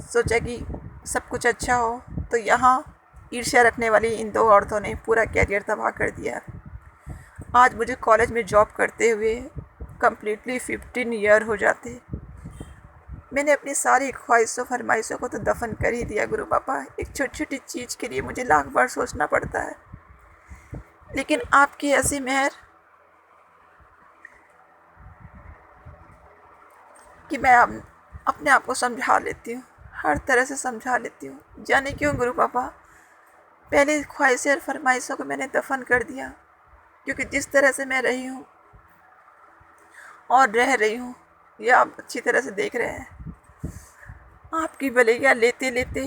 सोचा कि सब कुछ अच्छा हो, तो यहाँ ईर्ष्या रखने वाली इन दो औरतों ने पूरा कैरियर तबाह कर दिया। आज मुझे कॉलेज में जॉब करते हुए कम्प्लीटली 15 ईयर हो जाते। मैंने अपनी सारी ख्वाहिशों फरमाइशों को तो दफन कर ही दिया गुरु पापा। एक छोटी छोटी चीज़ के लिए मुझे लाख बार सोचना पड़ता है, लेकिन आपकी ऐसी मेहर कि मैं अपने आप को समझा लेती हूँ, हर तरह से समझा लेती हूँ। जाने क्यों गुरु पापा, पहले ख्वाहिशें और फरमाइशों को मैंने दफन कर दिया, क्योंकि जिस तरह से मैं रही हूँ और रह रही हूँ ये आप अच्छी तरह से देख रहे हैं। आपकी भलैया लेते लेते,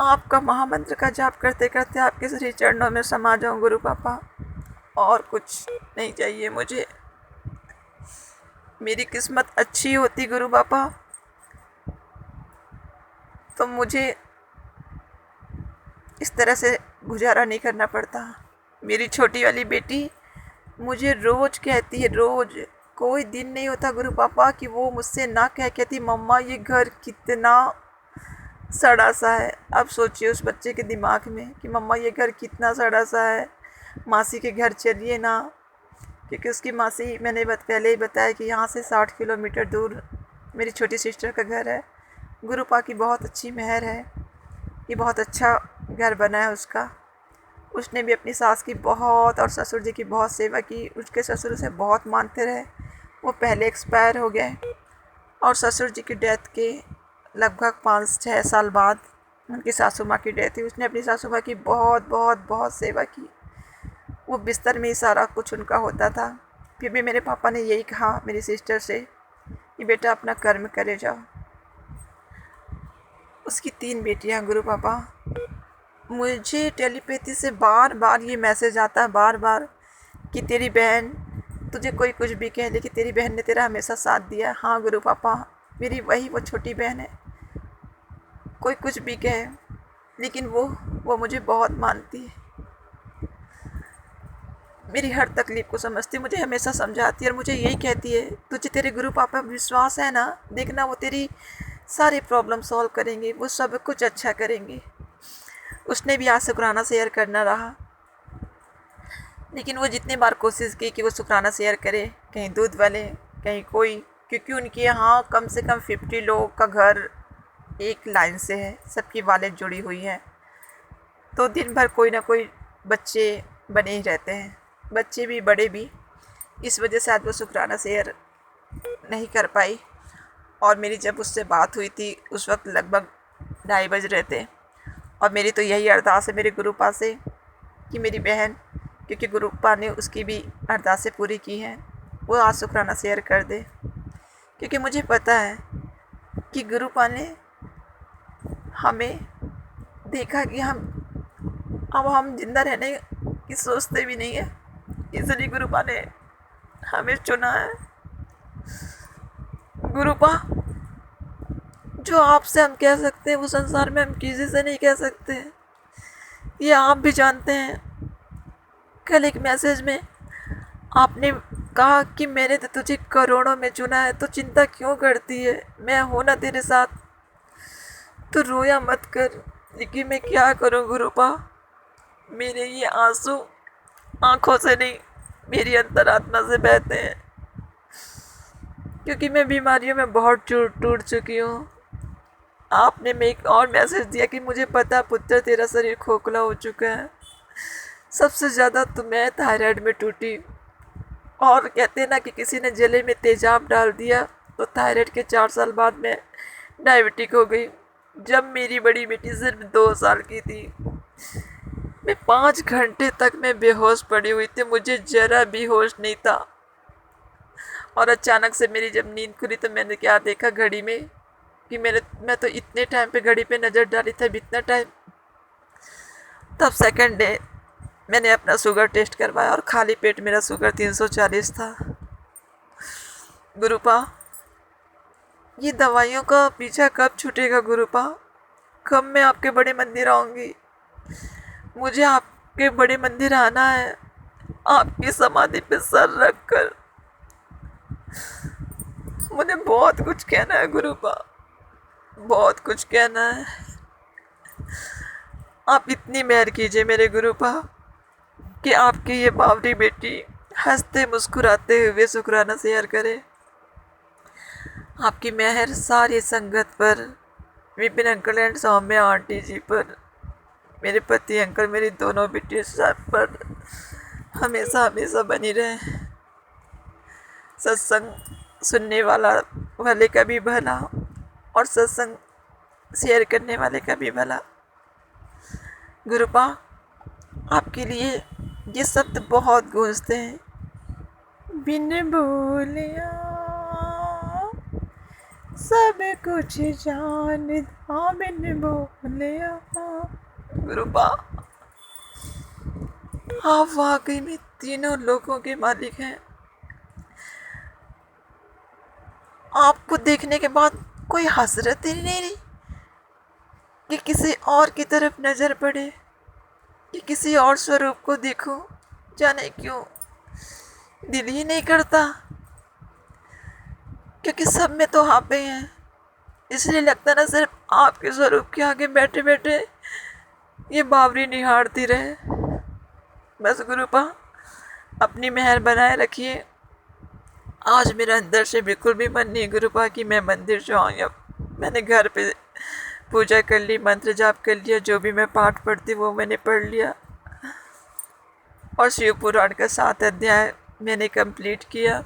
आपका महामंत्र का जाप करते करते आपके श्री चरणों में समा जाऊँ गुरु पापा। और कुछ नहीं चाहिए मुझे। मेरी किस्मत अच्छी होती गुरु पापा तो मुझे इस तरह से गुजारा नहीं करना पड़ता। मेरी छोटी वाली बेटी मुझे रोज़ कहती है, रोज़, कोई दिन नहीं होता गुरु पापा कि वो मुझसे ना कहती मम्मा ये घर कितना सड़ा सा है। अब सोचिए उस बच्चे के दिमाग में कि मम्मा ये घर कितना सड़ा सा है, मासी के घर चलिए ना। क्योंकि उसकी मासी, मैंने पहले ही बताया कि यहाँ से 60 किलोमीटर दूर मेरी छोटी सिस्टर का घर है। गुरु पापा की बहुत अच्छी मेहर है, ये बहुत अच्छा घर बना है उसका। उसने भी अपनी सास की बहुत और ससुर जी की बहुत सेवा की। उसके ससुर उसे बहुत मानते रहे। वो पहले एक्सपायर हो गए और ससुर जी की डेथ के लगभग 5-6 साल बाद उनकी सासू माँ की डेथ हुई। उसने अपनी सासू माँ की बहुत बहुत बहुत सेवा की। वो बिस्तर में ही सारा कुछ उनका होता था। फिर भी मेरे पापा ने यही कहा मेरी सिस्टर से कि बेटा अपना कर्म करे जाओ। उसकी 3 बेटियां गुरु पापा। मुझे टेलीपैथी से बार बार ये मैसेज आता है, बार बार, कि तेरी बहन, तुझे कोई कुछ भी कह ले कि तेरी बहन ने तेरा हमेशा साथ दिया। हाँ गुरु पापा, मेरी वो छोटी बहन है। कोई कुछ भी कहे लेकिन वो मुझे बहुत मानती है, मेरी हर तकलीफ़ को समझती, मुझे हमेशा समझाती है और मुझे यही कहती है तुझे तेरे गुरु पापा पर विश्वास है ना, देखना वो तेरी सारी प्रॉब्लम सॉल्व करेंगे, वो सब कुछ अच्छा करेंगे। उसने भी आज शुक्राना शेयर करना रहा, लेकिन वो जितने बार कोशिश की कि वो शुक्राना शेयर करे, कहीं दूध वाले कहीं कोई, क्योंकि उनके यहाँ कम से कम 50 लोग का घर एक लाइन से है, सबकी वालेट जुड़ी हुई है। तो दिन भर कोई ना कोई बच्चे बने ही रहते हैं, बच्चे भी बड़े भी। इस वजह से आज वो शुक्राना शेयर नहीं कर पाई। और मेरी जब उससे बात हुई थी उस वक्त लगभग 2:30 बज रहे थे। और मेरी तो यही अरदास है मेरे गुरुपा से कि मेरी बहन, क्योंकि गुरुपा ने उसकी भी अरदासें पूरी की हैं, वो आज शुक्राना शेयर कर दे। क्योंकि मुझे पता है कि गुरुपा ने हमें देखा कि हम जिंदा रहने की सोचते भी नहीं है, इसलिए गुरुपा ने हमें चुना है। गुरुपा, जो आपसे हम कह सकते हैं वो संसार में हम किसी से नहीं कह सकते, ये आप भी जानते हैं। कल एक मैसेज में आपने कहा कि मैंने तो तुझे करोड़ों में चुना है, तो चिंता क्यों करती है, मैं हूं ना तेरे साथ, तो रोया मत कर। लेकिन मैं क्या करूं गुरुपा, मेरे ये आंसू आंखों से नहीं मेरी अंतरात्मा से बहते हैं, क्योंकि मैं बीमारियों में बहुत टूट चुकी हूँ। आपने मैं एक और मैसेज दिया कि मुझे पता पुत्र तेरा शरीर खोखला हो चुका है, सबसे ज़्यादा तो मैं थायराइड में टूटी। और कहते हैं ना कि किसी ने जले में तेजाब डाल दिया, तो थायराइड के 4 साल बाद मैं डायबिटिक हो गई। जब मेरी बड़ी बेटी सिर्फ 2 साल की थी, मैं 5 घंटे तक मैं बेहोश पड़ी हुई थी, मुझे जरा भी होश नहीं था। और अचानक से मेरी जब नींद खुली तो मैंने क्या देखा घड़ी में कि मैं तो इतने टाइम पे घड़ी पे नज़र डाली था, इतना टाइम। तब सेकंड डे मैंने अपना शुगर टेस्ट करवाया और खाली पेट मेरा शुगर 340 था। गुरुपा, ये दवाइयों का पीछा कब छूटेगा गुरुपा, कब मैं आपके बड़े मंदिर आऊँगी। मुझे आपके बड़े मंदिर आना है, आपकी समाधि पे सर रख कर। मुझे बहुत कुछ कहना है गुरुपा, बहुत कुछ कहना है। आप इतनी मेहर कीजिए मेरे गुरुपा कि आपकी ये बावरी बेटी हंसते मुस्कुराते हुए शुक्राना शेयर करे। आपकी मेहर सारी संगत पर, Vipin uncle and Saumya aunty ji पर, मेरे पति अंकल, मेरी दोनों बेटी सब पर हमेशा हमेशा बनी रहे। सत्संग सुनने वाले का भी भला और सत्संग शेयर करने वाले का भी भला। गुरुपा, आपके लिए ये शब्द बहुत गूंजते हैं, बिन बोलिया सब कुछ जानता, बिन बोलिया। गुरुपा, आप वाकई में तीनों लोगों के मालिक हैं। आपको देखने के बाद कोई हसरत ही नहीं रही कि किसी और की तरफ नज़र पड़े, कि किसी और स्वरूप को देखो। जाने क्यों दिल ही नहीं करता, क्योंकि सब में तो आप ही हैं। इसलिए लगता ना सिर्फ आपके स्वरूप के आगे बैठे बैठे ये बावरी निहारती रहे। बस गुरुपा, अपनी मेहर बनाए रखिए। आज मेरा अंदर से बिल्कुल भी मन नहीं गुरुपा कि मैं मंदिर जाऊँ। अब मैंने घर पे पूजा कर ली, मंत्र जाप कर लिया, जो भी मैं पाठ पढ़ती वो मैंने पढ़ लिया, और शिव पुराण का 7 अध्याय मैंने कंप्लीट किया।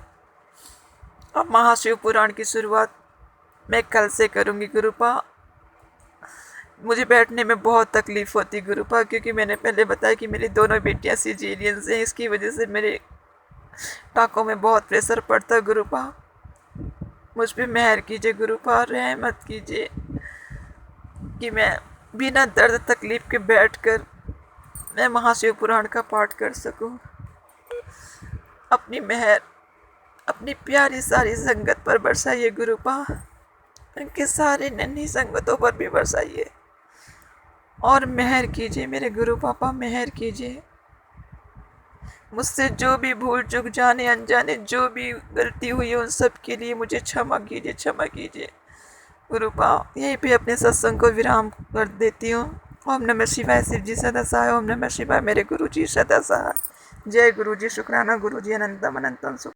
अब महाशिव पुराण की शुरुआत मैं कल से करूँगी गुरुपा। मुझे बैठने में बहुत तकलीफ़ होती गुरुपा, क्योंकि मैंने पहले बताया कि मेरी दोनों बेटियाँ सिजेरियन हैं, इसकी वजह से मेरे टाँकों में बहुत प्रेशर पड़ता है गुरुपा। मुझ पे मेहर कीजिए गुरुपा, रहमत कीजिए कि मैं बिना दर्द तकलीफ़ के बैठकर मैं महाशिव पुराण का पाठ कर सकूं। अपनी मेहर अपनी प्यारी सारी संगत पर बरसाइए गुरुपा, उनके सारे नन्ही संगतों पर भी बरसाइए और मेहर कीजिए मेरे गुरु पापा, मेहर कीजिए। मुझसे जो भी भूल चूक, जाने अनजाने जो भी गलती हुई है, उन सब के लिए मुझे क्षमा कीजिए, क्षमा कीजिए गुरुपा। यहीं पे अपने सत्संग को विराम कर देती हूँ। ओम नमः शिवाय, शिव जी सदा सहाय। ओम नमः शिवाय, मेरे गुरु जी सदा सहाय। जय गुरु जी, शुक्राना गुरु जी, अनंतम अनंतम सुख।